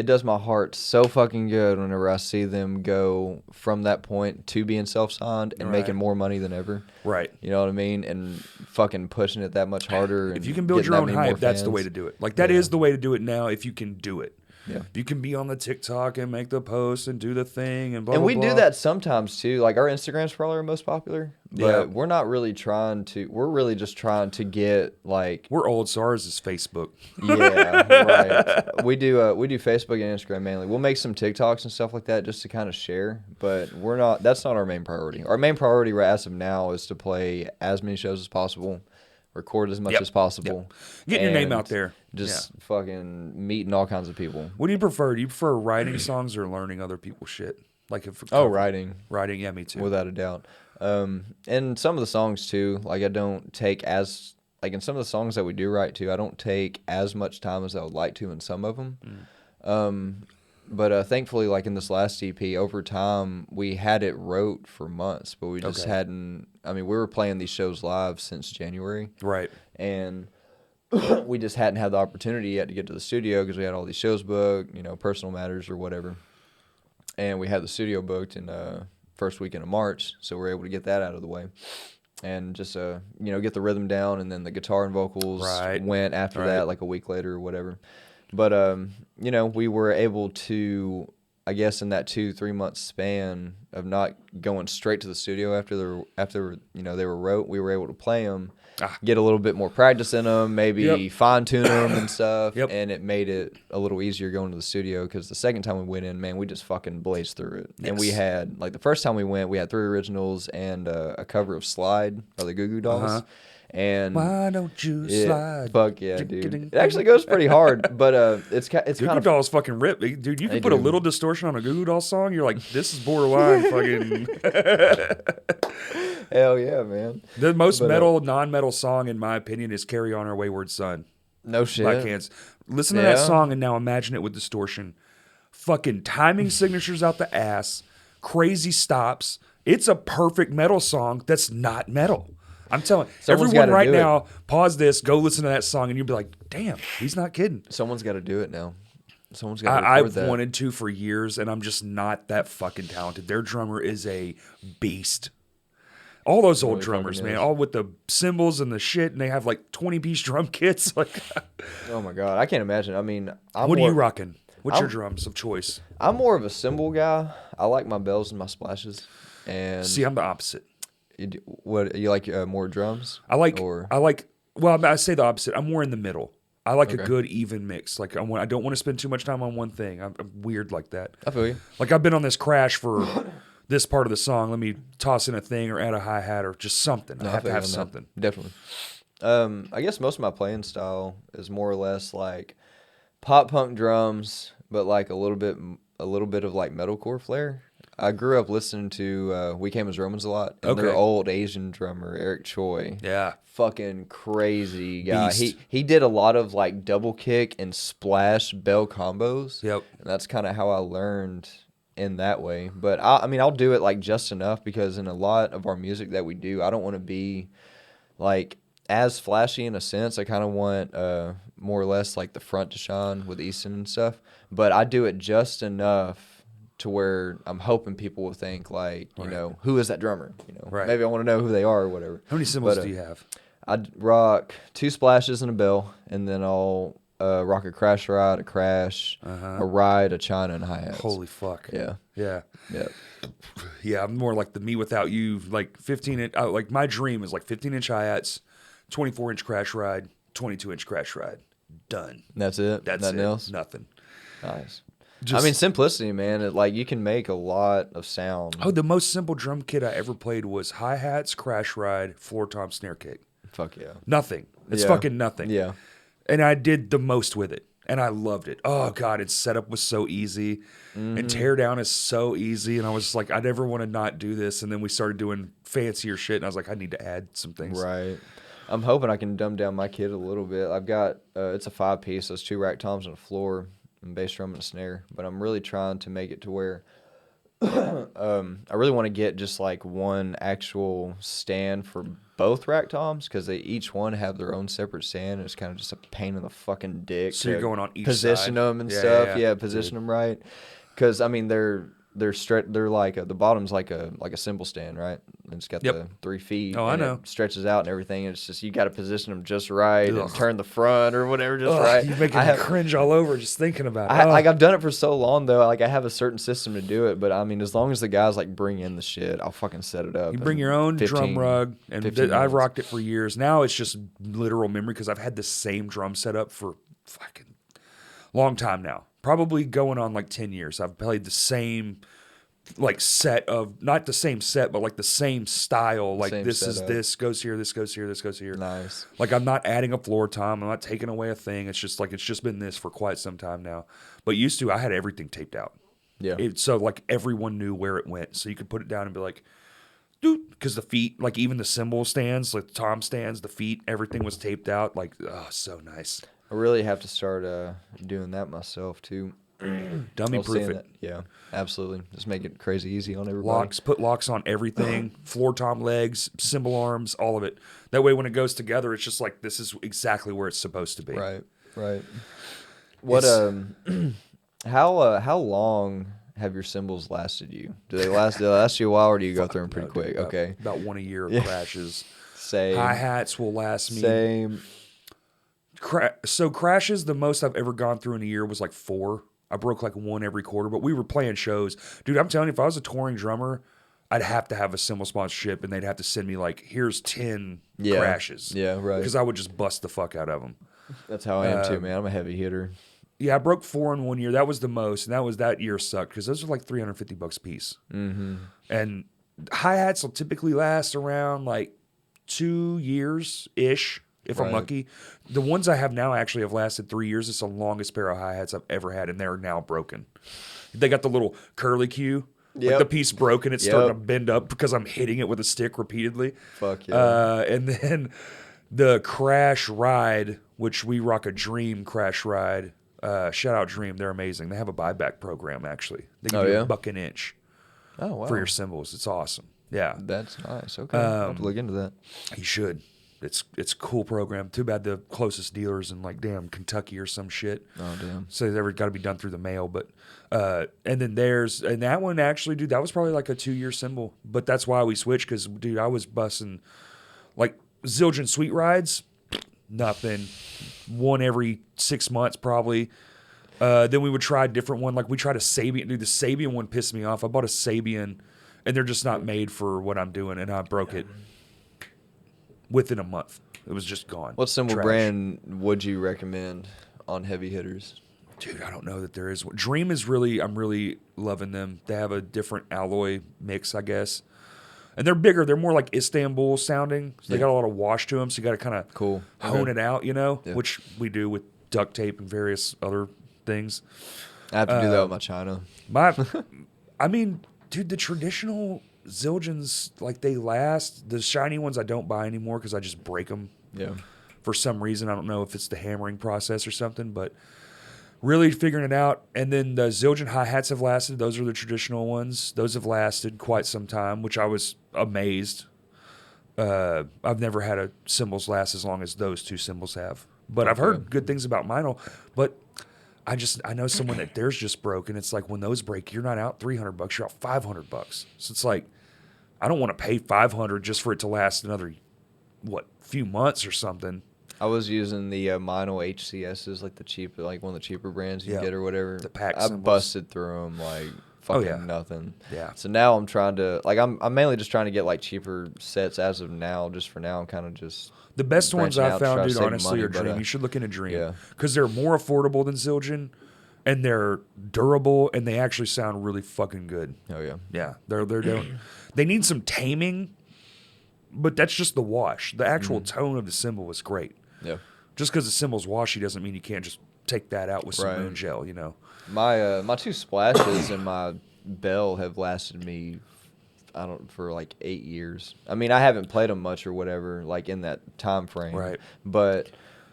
does my heart so fucking good whenever I see them go from that point to being self-signed and making more money than ever. Right. You know what I mean? And fucking pushing it that much harder. If you can build your own hype, that's the way to do it. Like that is the way to do it now if you can do it. Yeah. You can be on the TikTok and make the post and do the thing and blah, And blah, we blah. do that sometimes too. Like our Instagram's probably our most popular, but Yeah. we're not really trying to. We're really just trying to get like. We're old, so ours is Facebook. Yeah, right. We do Facebook and Instagram mainly. We'll make some TikToks and stuff like that just to kind of share, but we're not. That's not our main priority. Our main priority right as of now is to play as many shows as possible, record as much as possible, Getting your name and out there. just fucking meeting all kinds of people. What do you prefer? Do you prefer writing songs or learning other people's shit? Like if Writing. Writing, yeah, me too. Without a doubt. And some of the songs too, like I don't take as like in some of the songs that we do write to, I don't take as much time as I would like to in some of them. But thankfully, like in this last EP, over time we had it wrote for months, but we just hadn't. I mean, we were playing these shows live since January, Right. and we just hadn't had the opportunity yet to get to the studio because we had all these shows booked, personal matters or whatever. And we had the studio booked in first weekend of March, so we were able to get that out of the way. And just, get the rhythm down, and then the guitar and vocals went after that, like a week later or whatever. But, we were able to, I guess, in that 2-3 month span of not going straight to the studio after they were wrote, we were able to play them, get a little bit more practice in them, maybe fine tune them and stuff, and it made it a little easier going to the studio because the second time we went in, man, we just fucking blazed through it. And we had, like, the first time we went, we had 3 originals and a cover of Slide by the Goo Goo Dolls. And why don't you slide? Fuck yeah, dude. It actually goes pretty hard, but it's Goo kind Goo of Dolls fucking rip, dude. You can put a little distortion on a Goo Goo Dolls song. You're like, this is borderline fucking. Hell yeah, man. The most non-metal song, in my opinion, is "Carry On Our Wayward Son." No shit. By Cans. Listen to that song and now imagine it with distortion. Fucking timing signatures out the ass, crazy stops. It's a perfect metal song that's not metal. I'm telling everyone right now, pause this, go listen to that song, and you'll be like, damn, he's not kidding. Someone's got to do it now. Someone's got to record that. I've wanted to for years, and I'm just not that fucking talented. Their drummer is a beast. All those old drummers, man, all with the cymbals and the shit, and they have like 20-piece drum kits. Like, oh my God, I can't imagine. I mean, what are you rocking? What's your drums of choice? I'm more of a cymbal guy. I like my bells and my splashes. And see, I'm the opposit. What you like? More drums? I say the opposite. I'm more in the middle. I like a good even mix. Like I don't want to spend too much time on one thing. I'm weird like that. I feel you. Like I've been on this crash for this part of the song. Let me toss in a thing or add a hi-hat or just something. No, I have to have something. Definitely. I guess most of my playing style is more or less like pop punk drums, but like a little bit of like metalcore flair. I grew up listening to We Came as Romans a lot. And their old Asian drummer, Eric Choi. Yeah. Fucking crazy guy. Beast. He did a lot of like double kick and splash bell combos. Yep. And that's kind of how I learned in that way. But I'll do it like just enough because in a lot of our music that we do, I don't want to be like as flashy in a sense. I kind of want more or less like the front to shine with Easton and stuff. But I do it just enough to where I'm hoping people will think like, you Right. know, who is that drummer? You know, Right. maybe I want to know who they are or whatever. How many cymbals But, do you have? I'd rock 2 splashes and a bell, and then I'll rock a crash ride, a crash, a ride, a china, and hi-hats. Holy fuck. Yeah. Yeah. Yeah. Yeah, I'm more like the Me Without You, like 15-inch. Like my dream is like 15-inch hi-hats, 24-inch crash ride, 22-inch crash ride. Done. That's it? That's Nothing it. else? Nothing. Nice. Just, I mean, simplicity, man. Like, you can make a lot of sound. oh, the most simple drum kit I ever played was hi-hats, crash ride, floor tom, snare kick. Fuck yeah. Nothing. It's Yeah. fucking nothing. Yeah. And I did the most with it. And I loved it. Oh, God, its setup was so easy. And tear down is so easy. And I was like, I never want to not do this. And then we started doing fancier shit. And I was like, I need to add some things. Right. I'm hoping I can dumb down my kit a little bit. I've got, it's a 5-piece. So it's 2 rack toms and a floor and bass drum and a snare. But I'm really trying to make it to where I really want to get just like one actual stand for both rack toms because they each one have their own separate stand. It's kind of just a pain in the fucking dick. So you're going on each position side. them and Yeah, stuff. yeah. Position them right. Because I mean they're like the bottom's like a cymbal stand, right? And it's got Yep. the 3 feet. Oh, I and know. It stretches out and everything. And it's just you got to position them just right Ugh. and turn the front or whatever just Ugh, right. You're making me cringe all over just thinking about it. Like I've done it for so long though. Like I have a certain system to do it, but I mean, as long as the guys like bring in the shit, I'll fucking set it up. You bring in your own 15 drum rug, and 15 I've minutes. rocked it for years. Now it's just literal memory because I've had the same drum setup for fucking long time now. Probably going on like 10 years. I've played the same like set of, not the same set, but like the same style. Like Same this setup. is this goes here, this goes here, this goes here. Nice. Like I'm not adding a floor tom. I'm not taking away a thing. It's just like it's just been this for quite some time now. But used to, I had everything taped out. Yeah. So like everyone knew where it went. So you could put it down and be like, dude, because the feet, like even the cymbal stands, like the tom stands, the feet, everything was taped out. Like, oh, so nice. I really have to start doing that myself too. Dummy I was proof saying it. that. Yeah, absolutely. Just make it crazy easy on everybody. Locks, put locks on everything, floor tom legs, cymbal arms, all of it. That way when it goes together, it's just like, this is exactly where it's supposed to be. Right. What how long have your cymbals lasted you? Do they last you a while, or do you go through them pretty No, quick? dude, Okay. About 1 a year of Yeah. crashes. Same. Hi-hats will last me. Same. So crashes, the most I've ever gone through in a year was like 4. I broke like 1 every quarter, but we were playing shows. Dude, I'm telling you, if I was a touring drummer, I'd have to have a cymbal sponsorship, and they'd have to send me like, here's 10 crashes. Yeah, right. Because I would just bust the fuck out of them. That's how I am too, man. I'm a heavy hitter. Yeah, I broke 4 in 1 year. That was the most, and that year sucked because those are like $350 a piece. Mm-hmm. And hi-hats will typically last around like 2 years-ish, if I'm Right. lucky. The ones I have now actually have lasted 3 years. It's the longest pair of hi-hats I've ever had, and they're now broken. They got the little curly cue. Like Yep. the piece broken, it's starting Yep. to bend up because I'm hitting it with a stick repeatedly. Fuck yeah. And then the crash ride, which we rock a Dream crash ride. Shout out Dream, they're amazing. They have a buyback program actually. They give Oh, you yeah? $1 an inch Oh wow. for your cymbals. It's awesome. Yeah, That's nice. Okay. I'll have to look into that. you should. It's a cool program. Too bad the closest dealers in like damn Kentucky or some shit. Oh damn. So they've got to be done through the mail. But and then and that one actually, dude, that was probably like a 2-year cymbal. But that's why we switched because, dude, I was busting like Zildjian Sweet Rides, nothing. 1 every 6 months probably. Then we would try a different one. Like we tried a Sabian. Dude, the Sabian one pissed me off. I bought a Sabian, and they're just not made for what I'm doing, and I broke it within a month. It was just gone. What cymbal Trash. brand would you recommend on heavy hitters? Dude, I don't know that there is one. Dream is really, I'm really loving them. They have a different alloy mix, I guess. And they're bigger. They're more like Istanbul sounding. So they Yeah. got a lot of wash to them. So you got to kind of Cool. hone Okay. it out, you know, Yeah. which we do with duct tape and various other things. I have to do that with my China. I mean, dude, the traditional Zildjians, like they last. The shiny ones I don't buy anymore because I just break them. Yeah. For some reason. I don't know if it's the hammering process or something, but really figuring it out. And then the Zildjian hi-hats have lasted. Those are the traditional ones. Those have lasted quite some time, which I was amazed. I've never had a cymbals last as long as those 2 cymbals have. But I've heard good things about Meinl. But I know someone that theirs just broke, and it's like when those break, you're not out $300, you're out $500. So it's like, I don't want to pay $500 just for it to last another, few months or something. I was using the Mono HCSs, like the cheap, like one of the cheaper brands you can get or whatever. The pack I symbols. busted through them like fucking nothing. Yeah. So now I'm trying to I'm mainly just trying to get like cheaper sets as of now. Just for now, I'm kind of just the best ones branching I've out to try found, to dude, save honestly, money, are but, Dream. You should look into Dream yeah. because they're more affordable than Zildjian, and they're durable, and they actually sound really fucking good. Oh yeah. Yeah, they need some taming, but that's just the wash. The actual tone of the cymbal was great. Yeah. Just because the cymbal's washy doesn't mean you can't just take that out with some Right. moon gel, you know. My two splashes and my bell have lasted me for like 8 years. I mean, I haven't played them much or whatever, like in that time frame. Right. But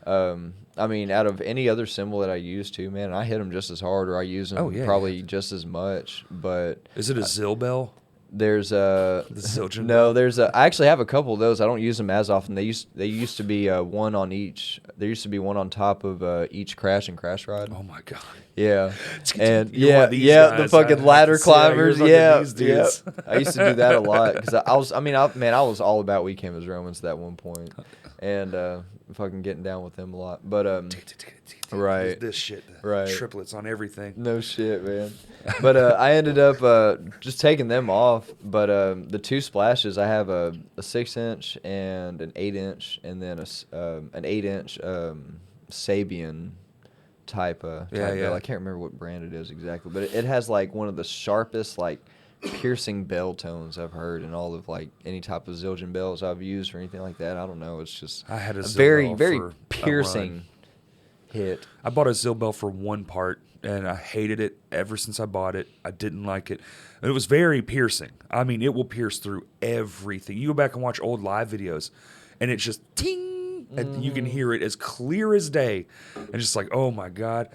I mean, out of any other cymbal that I use too, man, I hit them just as hard, or I use them probably just as much. But Is it a Zill bell? there's The Zildjian no, I actually have a couple of those. I don't use them as often. They used to be one on each. There used to be one on top of each crash and crash ride. Oh my god. Yeah, and You're one of these guys. the fucking I ladder can see how you're climbers. fucking Yeah, these dudes. I used to do that a lot because I was all about We Came as Romans at one point, and fucking getting down with them a lot. But right, This shit. Right. Triplets on everything. no shit, man. But I ended up just taking them off. But the two splashes, I have a 6-inch and an 8-inch, and then an 8-inch Sabian type bell. I can't remember what brand it is exactly, but it has like one of the sharpest like piercing bell tones I've heard in all of like any type of Zildjian bells I've used or anything like that. I don't know. It's just I had a Zill very bell very for a piercing run. hit. I bought a Zill bell for one part, and I hated it ever since I bought it. I didn't like it. And it was very piercing. I mean, it will pierce through everything. You go back and watch old live videos, and it's just ting, and you can hear it as clear as day. And just like, oh my god.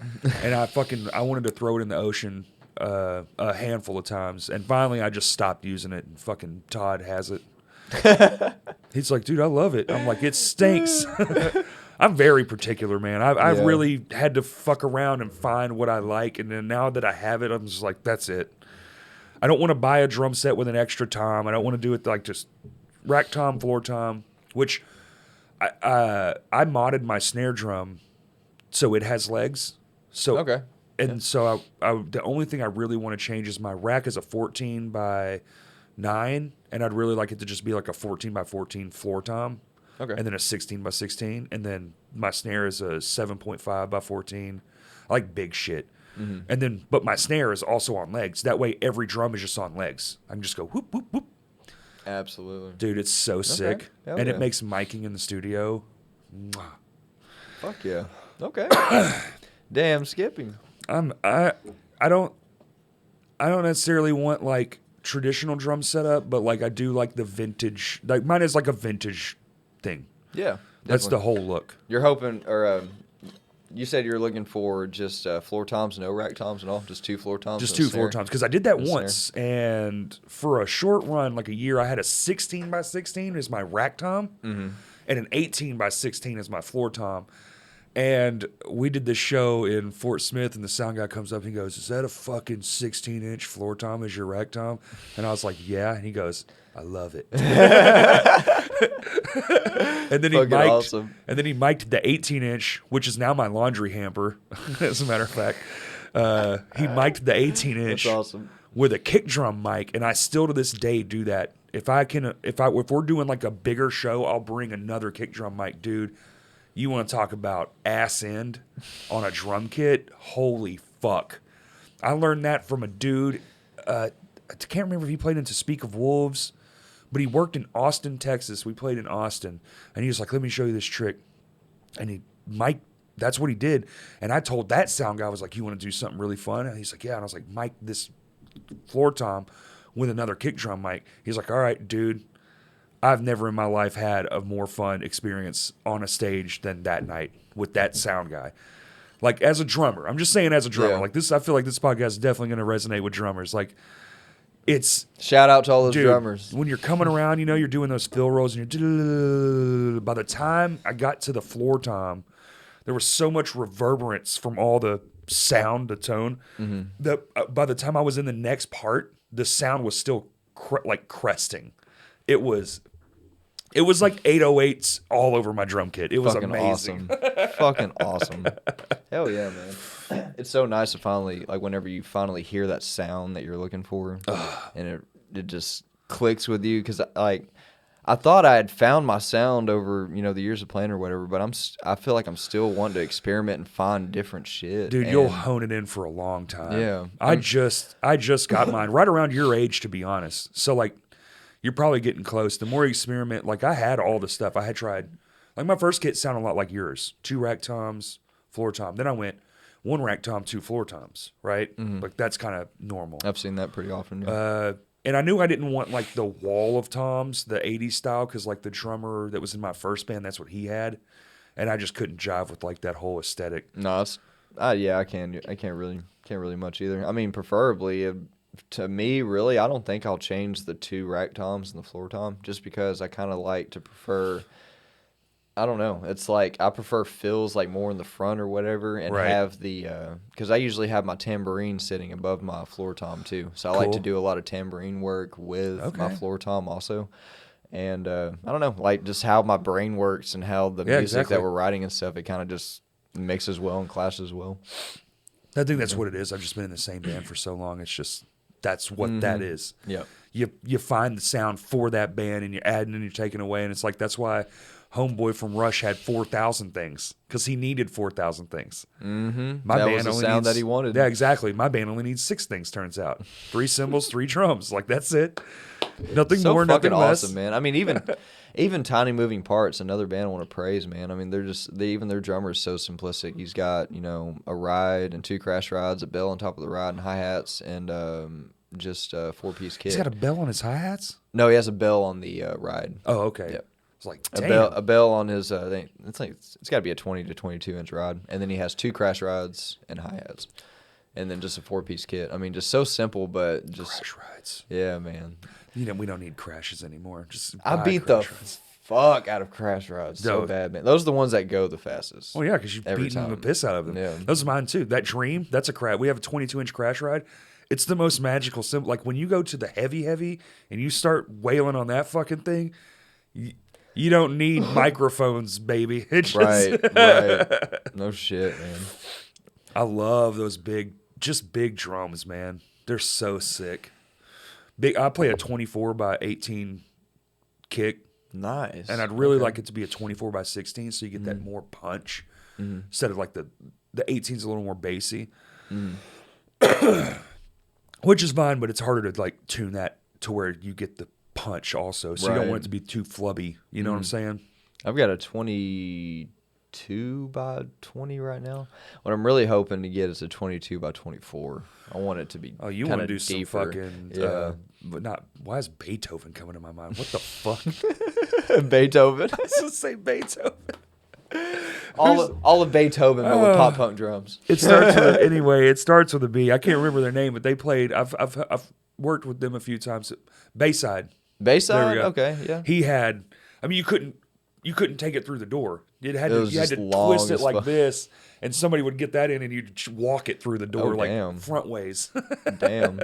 And I wanted to throw it in the ocean a handful of times, and finally I just stopped using it. And fucking Todd has it. He's like, dude, I love it. I'm like, it stinks. I'm very particular, man. I've really had to fuck around and find what I like, and then now that I have it, I'm just like, that's it. I don't want to buy a drum set with an extra tom. I don't want to do it like just rack tom, floor tom, which I modded my snare drum so it has legs. So Okay. And so I the only thing I really want to change is my rack is a 14 by 9, and I'd really like it to just be like a 14 by 14 floor tom. Okay. And then a 16 by 16, and then my snare is a 7.5 by 14. I like big shit. Mm-hmm. And then, but my snare is also on legs. That way, every drum is just on legs. I can just go whoop whoop whoop. Absolutely. Dude, it's so sick, Hell and yeah. it makes miking in the studio. Mwah. Fuck yeah. Okay. Damn, skipping. I don't necessarily want like traditional drum setup, but like I do like the vintage. Like mine is like a vintage thing. Yeah. That's the definitely. whole look. You're hoping, or you said you're looking for just floor toms, no rack toms at all? Just two floor toms? Just and a two floor snare? toms. Because I did that And a once, and for a short run, like a year, I had a 16 by 16 as my rack tom, and an 18 by 16 as my floor tom. And we did this show in Fort Smith, and the sound guy comes up and he goes, "Is that a fucking 16-inch floor tom as your rack tom?" And I was like, "Yeah." And he goes, "I love it." And then he Fucking mic'd, awesome. and then he mic'd the 18-inch, which is now my laundry hamper. As a matter of fact, he mic'd the 18-inch That's awesome. with a kick drum mic, and I still to this day do that. If we're doing like a bigger show, I'll bring another kick drum mic, dude. You want to talk about ass end on a drum kit? Holy fuck! I learned that from a dude. I can't remember if he played into Speak of Wolves, but he worked in Austin, Texas. We played in Austin, and he was like, "Let me show you this trick." And that's what he did. And I told that sound guy, I was like, "You want to do something really fun?" And he's like, "Yeah." And I was like, "Mic this floor tom with another kick drum mic." He's like, "All right, dude. I've never in my life had a more fun experience on a stage than that night with that sound guy." Like as a drummer, I'm just saying as a drummer, Yeah. like this, I feel like this podcast is definitely going to resonate with drummers. Like it's, Shout out to all those dude, drummers. when you're coming around, you know, you're doing those fill rolls and you're, by the time I got to the floor tom, there was so much reverberance from all the sound, the tone. By the time I was in the next part, the sound was still like cresting. It was like 808s all over my drum kit. It was fucking amazing. Awesome. Fucking awesome. Hell yeah, man. It's so nice to finally, like, whenever you finally hear that sound that you're looking for, and it just clicks with you. Because, like, I thought I had found my sound over, the years of playing or whatever, but I feel like I'm still wanting to experiment and find different shit. Dude, you'll hone it in for a long time. Yeah. I just got mine right around your age, to be honest. So, like, you're probably getting close. The more you experiment, like, I had all the stuff. I had tried, like, my first kit sounded a lot like yours. 2 rack toms, floor tom. Then I went 1 rack tom, 2 floor toms, right? Like, that's kind of normal. I've seen that pretty often. Yeah. And I knew I didn't want, like, the wall of toms, the 80s style, because, like, the drummer that was in my first band, that's what he had. And I just couldn't jive with, like, that whole aesthetic. No, it's, yeah, I can't really much either. I mean, preferably, to me, really, I don't think I'll change the 2 rack toms and the floor tom, just because I kind of like to prefer, I don't know. It's like I prefer fills like more in the front or whatever, and have the because I usually have my tambourine sitting above my floor tom too. So I like to do a lot of tambourine work with my floor tom also. And I don't know, like just how my brain works and how the music that we're writing and stuff, it kind of just mixes well and clashes well. I think that's what it is. I've just been in the same band for so long. It's just that's what that is. Yeah. You find the sound for that band and you're adding and you're taking away, and it's like that's why Homeboy from Rush had 4,000 things, because he needed 4,000 things. My band was the sound that he wanted. Yeah, exactly. My band only needs 6 things. Turns out 3 cymbals, 3 drums. Like that's it. Nothing more, nothing less. Awesome, man. I mean, even Tiny Moving Parts, another band I want to praise, man. I mean, even their drummer is so simplistic. He's got a ride and 2 crash rides, a bell on top of the ride, and hi-hats, and just a 4-piece kit. He's got a bell on his hi-hats? No, he has a bell on the ride. Oh, okay. Yep. It's like, damn. A bell on his it's got to be a 20 to 22 inch ride, and then he has 2 crash rides and hi-hats, and then just a 4-piece kit. I mean, just so simple, but just crash rides. Yeah, man. We don't need crashes anymore. Just I beat the fuck out of crash rides so bad, man. Those are the ones that go the fastest. Oh yeah, because you've beaten the piss out of them. Yeah. Those are mine too. That Dream, that's a crash. We have a 22-inch crash ride. It's the most magical symbol. Like when you go to the heavy, and you start wailing on that fucking thing, you don't need microphones, baby. It's just right. No shit, man. I love those big drums, man. They're so sick. I play a 24 by 18 kick. Nice. And I'd really like it to be a 24 by 16, so you get that more punch instead of like the 18's a little more bassy. Which is fine, but it's harder to like tune that to where you get the punch also. So you don't want it to be too flubby. You know what I'm saying? I've got a 22 by 20 right now. What I'm really hoping to get is a 22 by 24. I want it to be Oh, you want to do deeper. some fucking but not. Why is Beethoven coming to my mind? What the fuck? Beethoven. I was gonna say Beethoven. All of Beethoven, but with pop punk drums. It starts with it starts with a B. I can't remember their name, but they played. I've worked with them a few times. Bayside. Bayside. Okay, yeah. He had. I mean, you couldn't take it through the door. You had to twist it like this, and somebody would get that in, and you'd walk it through the door front ways. Damn.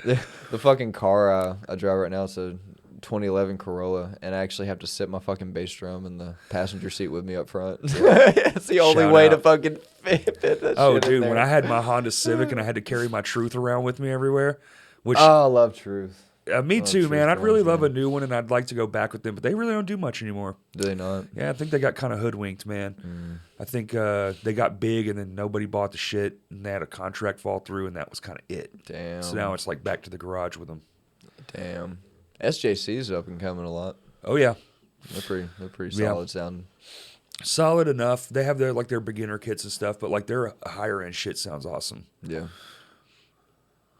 The fucking car I drive right now is a 2011 Corolla, and I actually have to sit my fucking bass drum in the passenger seat with me up front. It's the only way to fucking fit that shit in dude, there. when I had my Honda Civic and I had to carry my Truth around with me everywhere, which I love Truth. Me too, man. I'd really love a new one, and I'd like to go back with them, but they really don't do much anymore. Do they not? Yeah, I think they got kind of hoodwinked, man. I think they got big, and then nobody bought the shit, and they had a contract fall through, and that was kind of it. Damn. So now it's like back to the garage with them. Damn. SJC's up and coming a lot. Oh yeah, they're pretty solid sounding. Solid enough. They have their beginner kits and stuff, but like their higher end shit sounds awesome. Yeah.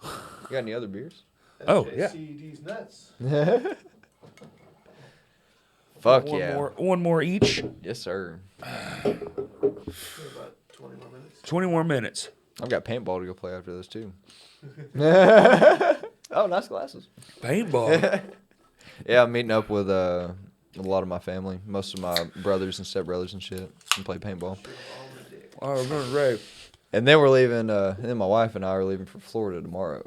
You got any other beers? Oh yeah. SJC's nuts. Fuck yeah. One more each. Yes, sir. About 20 more minutes. 20 more minutes. I've got paintball to go play after this too. Oh, nice glasses. Paintball. Yeah, I'm meeting up with a lot of my family, most of my brothers and stepbrothers and shit, and play paintball. Oh, Ray. And then we're leaving. And then my wife and I are leaving for Florida tomorrow.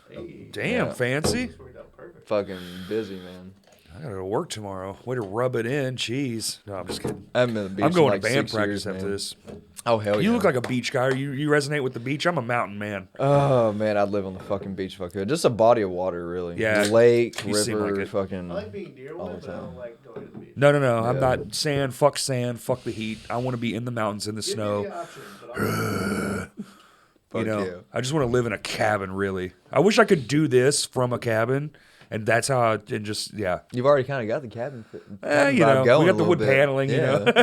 Hey, Damn, Yeah. fancy. this worked out perfect. Fucking busy, man. I gotta go to work tomorrow. Way to rub it in. Jeez. No, I'm just kidding. I haven't been to the beach I'm going in like to band 6 practice years, after man. this. Oh hell yeah! You look like a beach guy. You resonate with the beach. I'm a mountain man. Oh man, I'd live on the fucking beach if I could. Just a body of water, really. Yeah, Lake, you seem river, like it. fucking. I like being All Deerwood, the but I time. don't like going to the beach. No. I'm Yeah. not sand, fuck the heat. I want to be in the mountains in the Give snow. me the option, but I'm Fuck You know, yeah. I just want to live in a cabin. Really, I wish I could do this from a cabin, and that's how. And just yeah, You've already kind of got the cabin. you know, we got the wood paneling. You know, Yeah.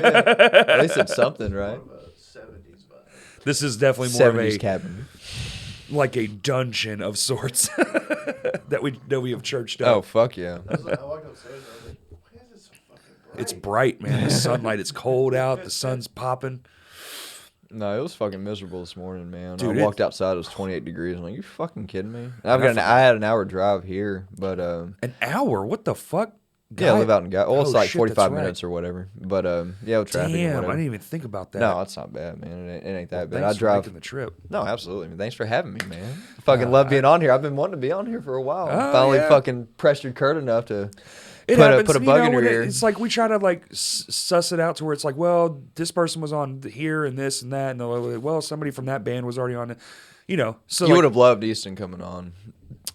At least it's something, right? more of a 70s vibe. this is definitely more of 70s a cabin. like a dungeon of sorts that we have churched Oh up. fuck yeah! I walked upstairs and I was like, why is it so fucking bright? It's bright, man. The sunlight. It's cold out. The sun's popping. No, it was fucking miserable this morning, man. Dude, I walked outside. It was 28 degrees. I'm like, you fucking kidding me? And And I had an hour drive here, but An hour? What the fuck? yeah, I live out in Guy. Well, it's Oh, like shit, 45 that's right. minutes or whatever. But yeah, with traffic and Damn, I whatever. didn't even think about that. No, it's not bad, man. It ain't that bad. Thanks I drive. for making the trip. No, absolutely. Man, thanks for having me, man. Fucking love being on here. I've been wanting to be on here for a while. Oh, Finally, yeah. fucking pressured Kurt enough to It put happens, a you bug know, in your when ear. It's like we try to like suss it out to where it's like, well, this person was on here and this and that, and they're like, well, somebody from that band was already on it. You know, so You like, would have loved Easton coming on.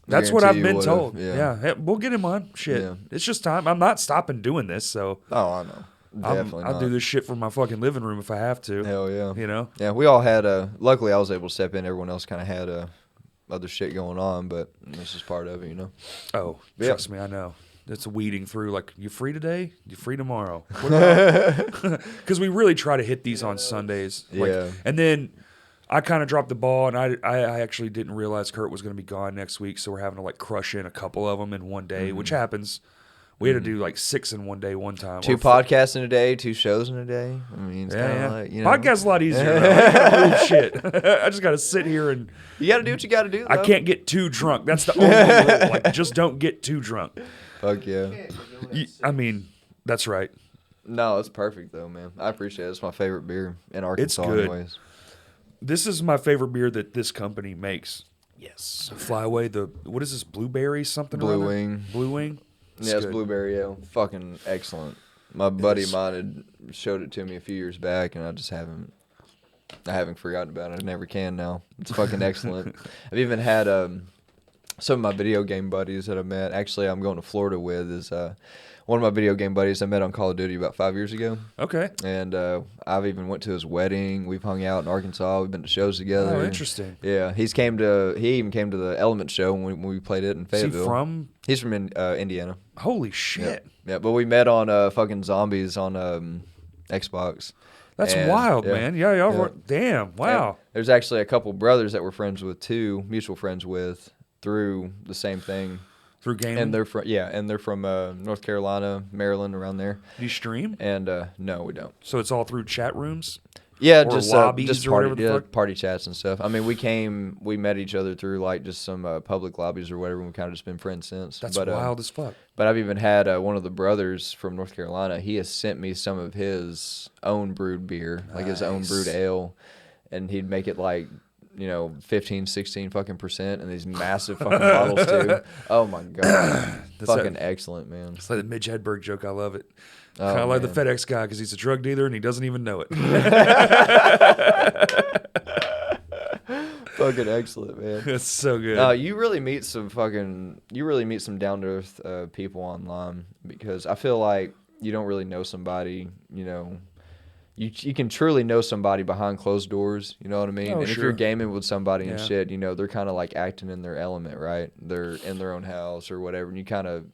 that's what I've Guarantee you been would've. told. Yeah. Yeah, we'll get him on. Shit, Yeah. it's just time. I'm not stopping doing this, so Oh, I know. Definitely I'll not. do this shit from my fucking living room if I have to. Hell yeah. You know, Yeah, we all had luckily I was able to step in. Everyone else kind of had other shit going on, but this is part of it, you know. oh, Yeah. trust me, I know. It's weeding through. Like, you free today? You free tomorrow? Because we really try to hit these on Sundays. Like, Yeah. and then I kind of dropped the ball, and I actually didn't realize Kurt was going to be gone next week, so we're having to like crush in a couple of them in one day, which happens. We had to do like 6 in one day one time. Two Or podcasts in a day, 2 shows in a day. I mean, it's kind of like, you know. Podcast's a lot easier. Though. I ain't gotta move shit. I just got to sit here and You got to do what you got to do, though. I can't get too drunk. That's the only rule. Like, just don't get too drunk. Fuck yeah. Can't, you're doing that You, sick. I mean, that's right. No, it's perfect, though, man. I appreciate it. It's my favorite beer in Arkansas good. anyways. This is my favorite beer that this company makes. Yes. Fly away. What is this? Blueberry something? or Blue other? Wing. Blue Wing? Yeah, it's good. blueberry ale. Fucking excellent. My buddy is. of mine had showed it to me a few years back, and I haven't forgotten about it. I never can now. It's fucking excellent. I've even had some of my video game buddies that I met. Actually, I'm going to Florida with is one of my video game buddies I met on Call of Duty about 5 years ago. Okay. And I've even went to his wedding. We've hung out in Arkansas. We've been to shows together. Oh, interesting. Yeah, he even came to the Element show when we played it in Is he Fayetteville. from? He's from Indiana. Holy shit. Yeah, but we met on fucking Zombies on Xbox. That's And, wild, yeah. man. Yeah, y'all Yeah. were, damn. Wow. And there's actually a couple brothers that we're friends with too, mutual friends with through the same thing. Through gaming. And they're from North Carolina, Maryland, around there. Do you stream? And no, we don't. So it's all through chat rooms? Yeah, Or just lobbies or party, whatever the fuck? party chats and stuff. I mean, we met each other through like just some public lobbies or whatever. And we've kind of just been friends since. That's but, wild as fuck. But I've even had one of the brothers from North Carolina. He has sent me some of his own brewed beer, like his own Nice. brewed ale, and he'd make it like 15, 16 fucking percent in these massive fucking bottles too. Oh my god, fucking excellent, man. It's like the Midge Hedberg joke. I love it. Oh, Kind of like the man. FedEx guy because he's a drug dealer and he doesn't even know it. Fucking excellent, man. It's so good. You really meet some down to earth people online because I feel like you don't really know somebody, You can truly know somebody behind closed doors, you know what I mean? Oh, and if sure. you're gaming with somebody and Yeah. shit, they're kind of like acting in their element, right? They're in their own house or whatever, and you kind of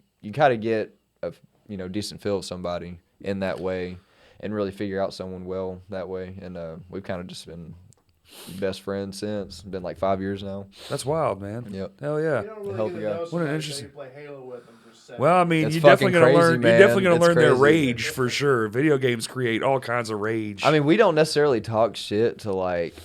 get a decent feel of somebody in that way, and really figure out someone well that way. And we've kind of just been best friends since. It's been like 5 years now. That's wild, man. Yep. Hell yeah. You don't really Help get to you out. know What an somebody interesting- until you play Halo with them for 7 Well, I mean, It's you're definitely fucking gonna crazy, learn. man. You're definitely gonna It's learn their crazy. rage for sure. Video games create all kinds of rage. I mean, we don't necessarily talk shit to like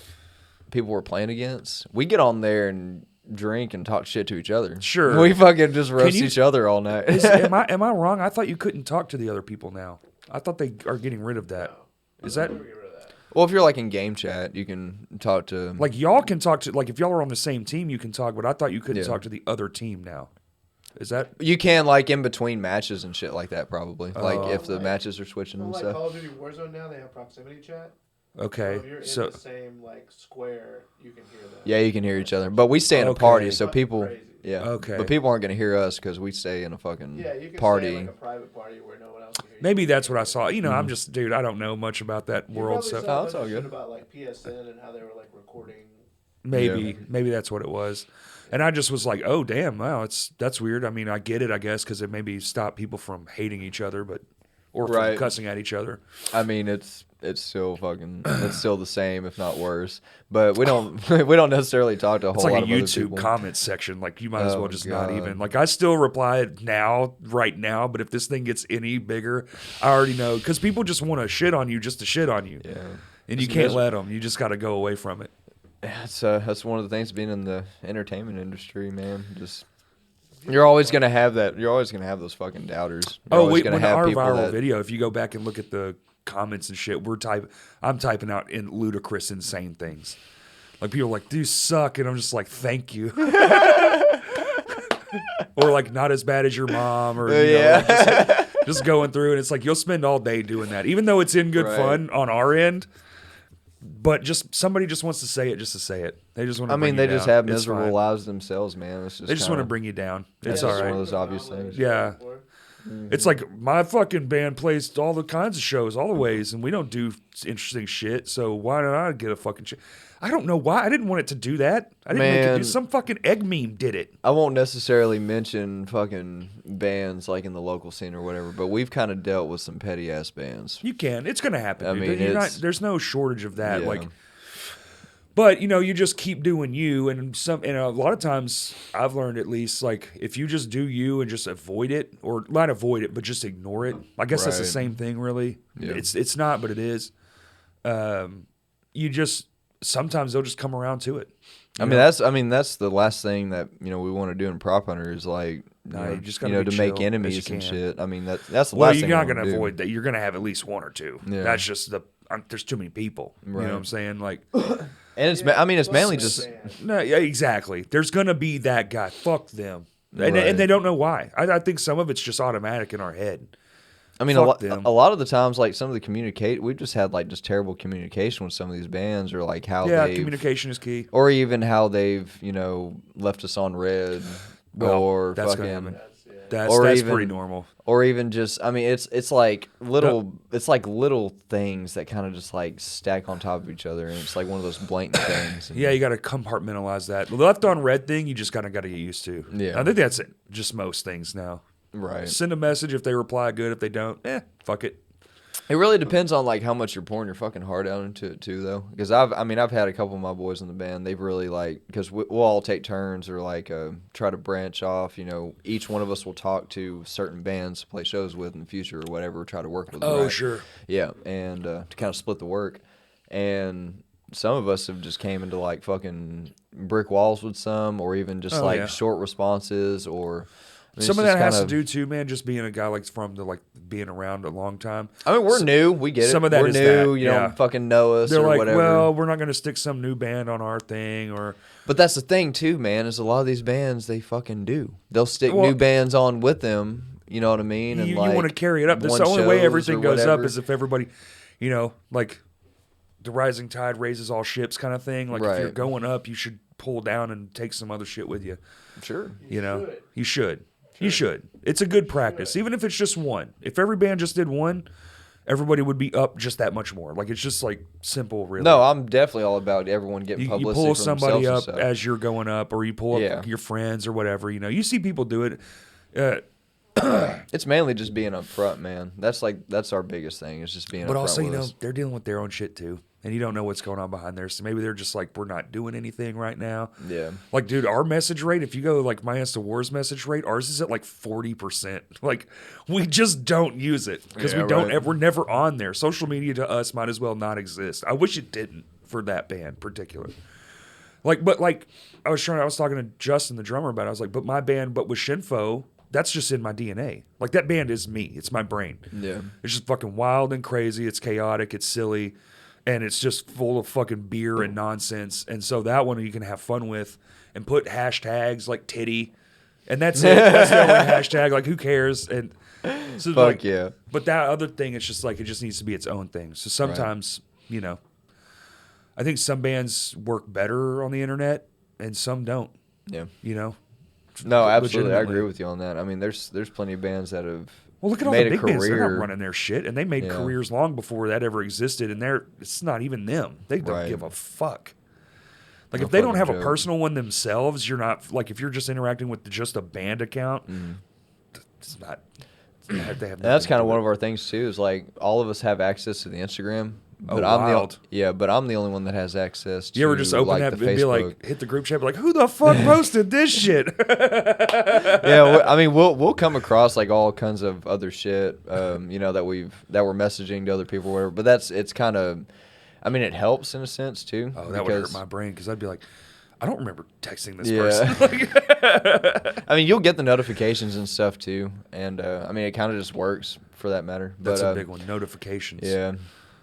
people we're playing against. We get on there and drink and talk shit to each other. Sure. We fucking just roast you- each other all night. am I wrong? I thought you couldn't talk to the other people now. I thought they are getting rid of that. Is that? Never get rid of that. Well, if you're like in game chat, you can talk to Like y'all can talk to, like if y'all are on the same team, you can talk. But I thought you couldn't Yeah. talk to the other team now. Is that? you can like in between matches and shit like that probably. Like if the Like- matches are switching Well, and like stuff. Call of Duty Warzone now, they have proximity chat. Okay. So if you're in So the same like square, you can hear them. Yeah, you can hear each other, but we stay in a Okay. party, so Fucking people. crazy. Yeah. Okay. But people aren't gonna hear us because we stay in a fucking Yeah, you can party. stay in like a private party where no one else can hear you. maybe that's what I saw. You know, Mm-hmm. I'm just, dude. I don't know much about that You world probably stuff. saw a Oh, it's bunch all of good. shit about like PSN and how they were like recording. Maybe that's what it was. And I just was like, oh damn, wow, that's weird. I mean, I get it, I guess, because it maybe stop people from hating each other, or from Right. cussing at each other. I mean, it's still fucking it's still the same, if not worse. But we don't we don't necessarily talk to a It's whole like lot a of other YouTube people. comment section. Like you might as Oh, well just not God. even. Like I still reply right now. But if this thing gets any bigger, I already know because people just want to shit on you just to shit on you, Yeah. and you It's can't let them. You just got to go away from it. That's one of the things being in the entertainment industry, man. Just you're always gonna have that. You're always gonna have those fucking doubters. You're always gonna when have our people viral that, video, if you go back and look at the comments and shit, I'm typing out in ludicrous, insane things. Like people are like, "Dude, suck," and I'm just like, "Thank you." Or like, not as bad as your mom, or you know, just going through, and it's like you'll spend all day doing that, even though it's in good Right. fun on our end. But just somebody just wants to say it just to say it. They just want to. I mean, they just down. have It's miserable fine. lives themselves, man. It's just They just want to kinda- bring you down. Yeah, It's it's all just right. one of those obvious things. Yeah. It's like my fucking band plays all the kinds of shows, all the ways, and we don't do interesting shit. So why don't I get a fucking shit? I don't know why. I didn't want it to do that. I didn't make it do. Man. Some fucking egg meme did it. I won't necessarily mention fucking bands like in the local scene or whatever, but we've kind of dealt with some petty ass bands. You can. It's gonna happen. I Dude. mean, You're it's- there's no shortage of that. Yeah. Like, but you know, you just keep doing you, and a lot of times I've learned, at least, like if you just do you and just avoid it, or not avoid it, but just ignore it. I guess that's the Right. same thing, really. Yeah. It's not, but it is. You just sometimes they'll just come around to it. I mean that's the last thing that we want to do in Prop Hunter is like No, you just gotta to be make chill as enemies you and can. shit. I mean that's the Well, last you're thing not I going wanna to do. avoid that. You're going to have at least one or two. Yeah. That's just there's too many people. You know Right. what I'm saying? Like, And it's it's mainly just no, yeah, exactly. There's going to be that guy. Fuck them. Right. And they don't know why. I think some of it's just automatic in our head. I mean, Fuck them. a lot of the times, like some of the we've just had like just terrible communication with some of these bands, or like how Yeah, they've, communication is key. or even how they've left us on red, Well, or that's gonna fucking, happen. That's Or that's even- pretty normal. or even just it's like little things that kind of just like stack on top of each other, and it's like one of those blatant things. And Yeah, you got to compartmentalize that. The left on red thing, you just kind of got to get used to. Yeah. I think that's it. Just most things now. right. Send a message. If they reply, good. If they don't, fuck it. It really depends on like how much you're pouring your fucking heart out into it too, though. Because I've had a couple of my boys in the band. They've really like, because we'll all take turns or like try to branch off. Each one of us will talk to certain bands to play shows with in the future or whatever. Try to work with them. Oh, right? sure. Yeah, and to kind of split the work. And some of us have just came into like fucking brick walls with some, or even just Oh, yeah. short responses, or I mean, Some of it's that just has to kind do too, man. Just being a guy like from the being around a long time. I mean, we're new. We get it. some of that we're is new. that, You yeah. don't fucking know us They're or like, whatever. well, we're not going to stick some new band on our thing, or But that's the thing too, man. Is a lot of these bands they fucking do. They'll stick Well, new bands on with them. You know what I mean? And you like want to carry it up. That's one the only way shows everything or goes up whatever. is if everybody, like the rising tide raises all ships kind of thing. Like if you're Right. going up, you should pull down and take some other shit with you. Sure. You should. You should. It's a good practice, even if it's just one. If every band just did one, everybody would be up just that much more. Like it's just like simple, really. No, I'm definitely all about everyone getting you publicity pull for somebody themselves up and stuff. as you're going up, or you pull up Yeah. your friends or whatever. You see people do it. It's mainly just being upfront, man. That's our biggest thing. Is just being But upfront also, with us. they're dealing with their own shit too, and you don't know what's going on behind there. So maybe they're just like, we're not doing anything right now. Yeah. Like, dude, our message rate, if you go like My Insta Wars message rate, ours is at like 40%. Like, we just don't use it because Yeah, we don't. right. We're never on there. Social media to us might as well not exist. I wish it didn't for that band in particular. But I was talking to Justin, the drummer, about it. I was like, but my band, but with Shinfo, that's just in my DNA. Like, that band is me. It's my brain. Yeah. It's just fucking wild and crazy. It's chaotic. It's silly. and it's just full of fucking beer and nonsense. And so that one you can have fun with and put hashtags like titty, and that's it. That's the only hashtag. Like, who cares? And so Fuck like, yeah. But that other thing, it's just like it just needs to be its own thing. So sometimes, you know, I think some bands work better on the internet and some don't. Yeah. You know. No, absolutely. I Legitimately. agree with you on that. I mean, there's plenty of bands that have Well, look at all made the big a bands. They're not career. running their shit, and they made Yeah. careers long before that ever existed. And it's not even them. They don't Right. give a fuck. Like, No if they don't fucking have a joke. personal one themselves, you're not like if you're just interacting with just a band account. It's not. They have And that's nothing kind to of do one with of our things too. Is like all of us have access to the Instagram, Oh, but I'm wild. but I'm the only one that has access to You ever just open like, that the and be Facebook. like, hit the group chat, be like, who the fuck posted this shit? Yeah, I mean, we'll come across like all kinds of other shit, you know, that we're messaging to other people, or whatever. But it's kind of, I mean, it helps in a sense too. Oh, that would hurt because- my brain because I'd be like, I don't remember texting this Yeah. person. I mean, you'll get the notifications and stuff too, and I mean, it kind of just works for that matter. That's but, a big one. Notifications. Yeah,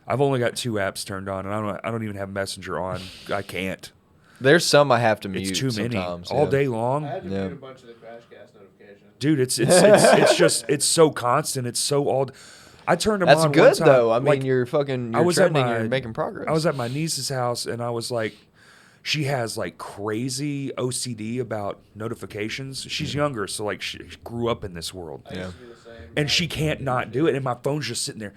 I've only got 2 apps turned on, and I don't even have Messenger on. I can't. there's some I have to mute. It's too many sometimes, all yeah. day I long, had to Yeah. mute a bunch of the Crashcast notifications. dude. It's just it's so constant. It's so all. I turned them That's on. good one time, though. I mean, like, you're fucking. I You're was at trending. my- You're making progress. I was at my niece's house, and I was like, she has like crazy OCD about notifications. She's younger, so like she grew up in this world. I used to do the same. And she can't not do it, and my phone's just sitting there.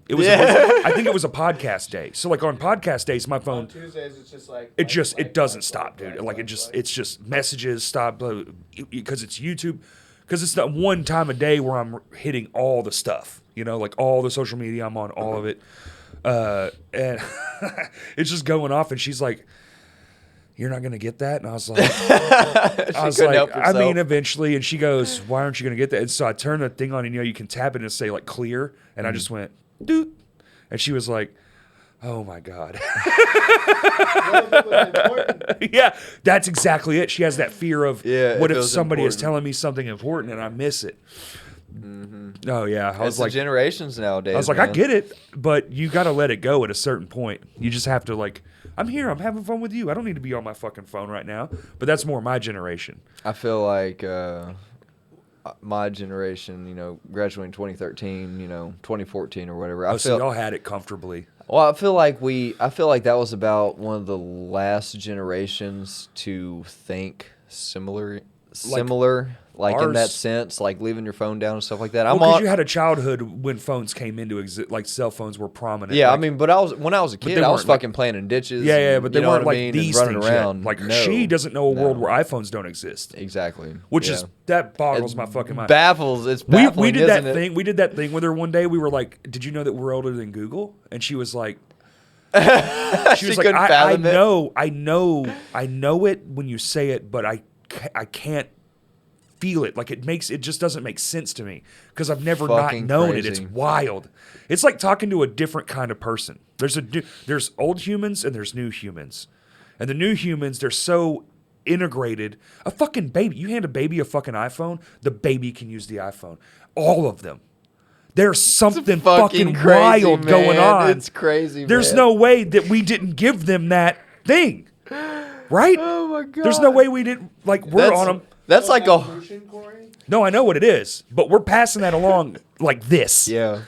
It was, Yeah. I think it was a podcast day. So like on podcast days, my On phone Tuesdays, it's just like it doesn't stop, dude. Like it's just messages stop because it's YouTube, because it's that one time a day where I'm hitting all the stuff, you know, like all the social media. I'm on all of it, and it's just going off. And she's like, "You're not gonna get that," and I was like. Couldn't help I mean, herself. eventually. And she goes, "Why aren't you going to get that?" And so I turned the thing on, and you know, you can tap it and say like clear. And I just went, doot. And she was like, "Oh my God." Yeah, that's exactly it. She has that fear of Yeah, what it if feels somebody is important. telling me something important and I miss it? Oh yeah. I was It's like, the generations nowadays. I was like, I man. get it, but you got to let it go at a certain point. You just have to like, I'm here. I'm having fun with you. I don't need to be on my fucking phone right now. But that's more my generation. I feel like my generation, you know, graduating 2013, you know, 2014 or whatever. Oh, so y'all had it comfortably. Well, I feel like that was about one of the last generations to think similar, like in that ours- sense, like leaving your phone down and stuff like that. I'm Because on. you had a childhood when phones came into exist, like cell phones were prominent. Yeah, like, I mean, but when I was a kid, they I was weren't, like- fucking playing in ditches. yeah, and, but they you know weren't what like I mean, these and running things yet. around. Like No, she doesn't know a world no. where iPhones don't exist, Exactly, which yeah. is that boggles It my fucking mind. Baffles. It's we baffling. did that isn't it? thing. We did that thing with her one day. We were like, "Did you know that we're older than Google?" And she was like, "She was like, couldn't I fathom it. know it when you say it, but I can't feel it. Like it just doesn't make sense to me because I've never Fucking not known it. It's crazy. wild. It's like talking to a different kind of person. There's old humans and there's new humans, and the new humans they're so integrated. A fucking baby, you hand a baby a fucking iPhone, the baby can use the iPhone. All of them. There's something fucking crazy, wild man. going on. It's crazy. There's man. no way that we didn't give them that thing, right? Oh my god. There's no way we didn't. Like we're on them. That's like a Evolution, Corey? No, I know what it is, but we're passing that along like this. yeah.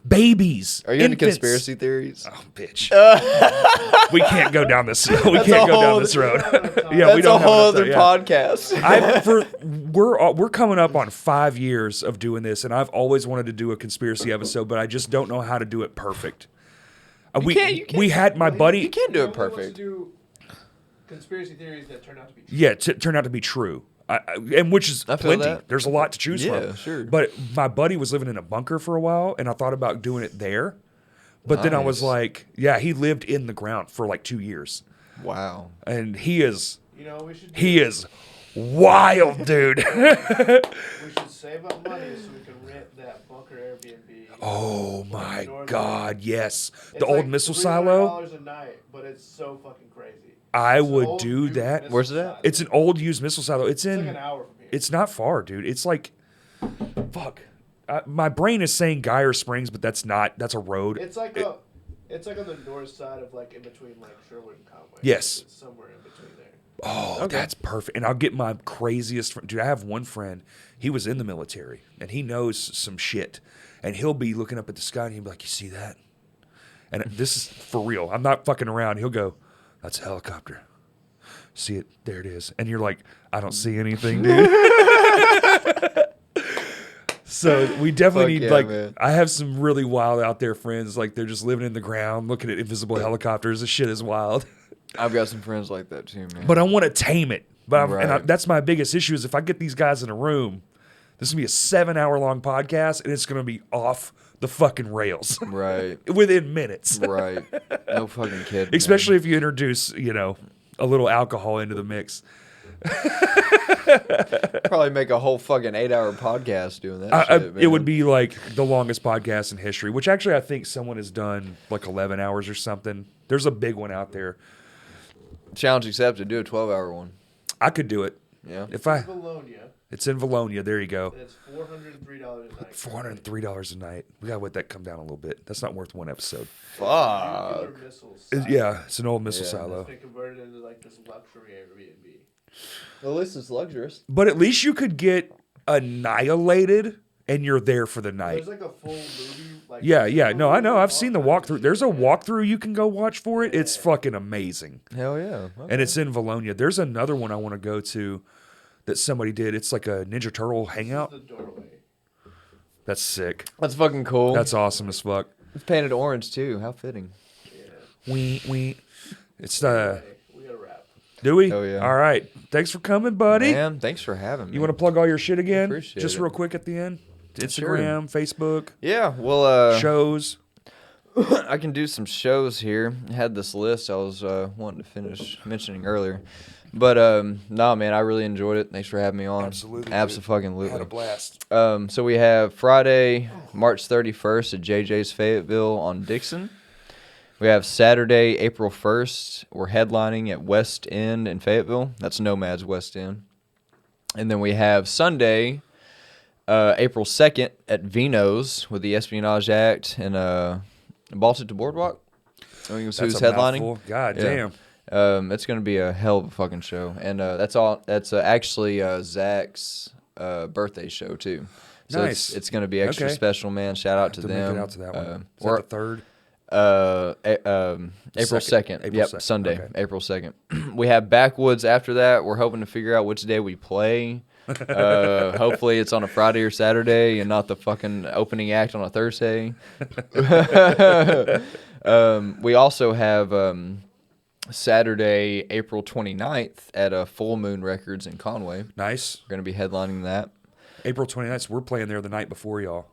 Babies. Are you into infants. conspiracy theories? Oh, bitch. we can't go down this. We That's can't a go down whole- this road. That's yeah, we That's don't a whole have other enough time, yeah. podcast. We're coming up on 5 years of doing this, and I've always wanted to do a conspiracy episode, but I just don't know how to do it perfect. You can't. We had my buddy. You can't do it Nobody wants perfect. to do conspiracy theories that turn out to be true. Yeah, turned out to be true. And which is I feel plenty. that. There's a lot to choose Yeah, from. sure. But my buddy was living in a bunker for a while, and I thought about doing it there. But then I was Nice. like, yeah, he lived in the ground for like 2 years. Wow. And he is You know, we should wild, dude. we should save up money so we can rent that bunker Airbnb. Oh my North God, yes. It's The old like missile silo. $300 a night, but it's so fucking crazy. I It's an would old do used that. missile Where's it at? silo. It's an old used missile silo. It's It's in. like an hour from here. It's not far, dude. It's like, fuck. My brain is saying Geyer Springs, but that's not. That's a road. It's like It's like on the north side of like in between like Sherwood and Conway. Yes. It's somewhere in between there. Oh, Okay. that's perfect. And I'll get my craziest friend. Dude, I have one friend. He was in the military, and he knows some shit. And he'll be looking up at the sky, and he'll be like, you see that? And this is for real. I'm not fucking around. He'll go, that's a helicopter. See it? There it is. And you're like, I don't see anything, dude. So we definitely need, man. I have some really wild out there friends. Like, they're just living in the ground, looking at invisible helicopters. This shit is wild. I've got some friends like that too, man. But I want to tame it. But Right. that's my biggest issue is if I get these guys in a room, this is going to be a 7-hour-long podcast, and it's going to be off the fucking rails Right. within minutes. Right. No fucking kid. Especially if you introduce, a little alcohol into the mix. Probably make a whole fucking 8-hour podcast doing that shit, man. It would be like the longest podcast in history, which actually I think someone has done like 11 hours or something. There's a big one out there. Challenge accepted. Do a 12-hour one. I could do it. Yeah. If I. Bologna. It's in Valonia. There you go. And it's $403 a night. $403 a night. We gotta let that come down a little bit. That's not worth one episode. Fuck. Nuclear missiles. Yeah, it's an old missile Yeah. silo. It's been converted into like this luxury Airbnb. Well, at least it's luxurious. But at least you could get annihilated, and you're there for the night. There's like a full movie. Like, Yeah. No, I know. I've seen the all kinds walkthrough. of There's a shit, man. walkthrough you can go watch for it. It's fucking amazing. Hell yeah. Okay. And it's in Valonia. There's another one I want to go to that somebody did. It's like a Ninja Turtle hangout. The doorway. That's sick. That's fucking cool. That's awesome as fuck. It's painted orange too. How fitting. Yeah. We. It's Hey, we gotta wrap. Do we? Hell yeah. All right. Thanks for coming, buddy. Man, thanks for having me. You want to plug all your shit again? Appreciate Just it. real quick at the end. Sure. Instagram, Facebook, Yeah, well, shows. I can do some shows here. I had this list I was wanting to finish mentioning earlier. But, nah, man, I really enjoyed it. Thanks for having me on. Absolutely, dude. Absolutely. Had a blast. So we have Friday, March 31st at JJ's Fayetteville on Dixon. We have Saturday, April 1st. We're headlining at West End in Fayetteville. That's Nomad's West End. And then we have Sunday, April 2nd at Vino's with the Espionage Act and Baltic to Boardwalk. I think it's That's who's a headlining. mouthful. God Yeah. damn. It's going to be a hell of a fucking show. And that's all. That's actually Zach's birthday show, too. So Nice. it's going to be extra Okay. special, man. Shout out to To them. make it out to that one. Is we're- that the third? April 2nd. April Yep, 2nd. Sunday, Okay. April 2nd. We have Backwoods after that. We're hoping to figure out which day we play. Hopefully it's on a Friday or Saturday and not the fucking opening act on a Thursday. We also have Saturday, April 29th at Full Moon Records in Conway. Nice. We're going to be headlining that. April 29th. We're playing there the night before y'all.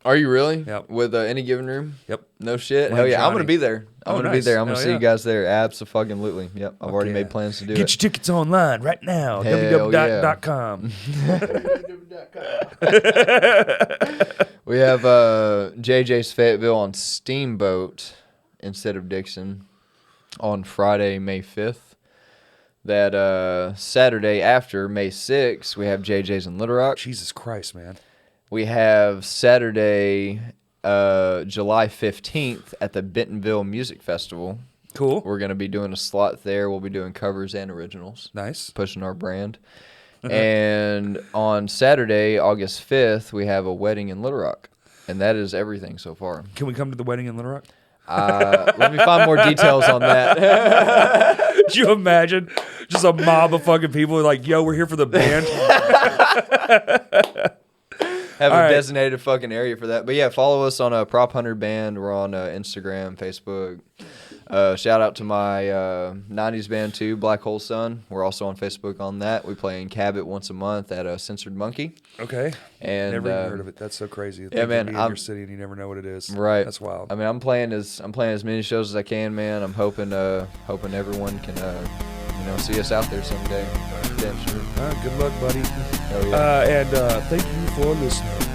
Are you really? Yep. With Any Given Room? Yep. No shit. Blame Hell yeah. I'm Johnny. going to be there. I'm Oh, going to be nice. there. I'm going to Hell see yeah. you guys there. Absolutely. Yep. I've already Yeah. made plans to do Get it. your tickets online right now. Hell www.com. We have JJ's Fayetteville on Steamboat instead of Dixon on Friday, May 5th. That Saturday after, May 6th, we have JJ's in Little Rock. Jesus Christ, man. We have Saturday, July 15th at the Bentonville Music Festival. Cool. We're going to be doing a slot there. We'll be doing covers and originals, Nice. pushing our brand. And on Saturday, August 5th, we have a wedding in Little Rock. And that is everything so far. Can we come to the wedding in Little Rock? Let me find more details on that. Could you imagine just a mob of fucking people like, yo, we're here for the band? Have All a right. designated fucking area for that. But yeah, follow us on Prop Hunter Band. We're on Instagram, Facebook. Shout out to my 90s band too, Black Hole Sun. We're also on Facebook on that. We play in Cabot once a month at Censored Monkey. Okay. And Never even heard of it. That's so crazy. yeah, man, Be in your city and you never know what it is. Right. That's wild. I mean, I'm playing as many shows as I can, man. I'm hoping everyone can see us out there someday. Damn sure. All right, good luck, buddy. Hell yeah. And thank you for listening.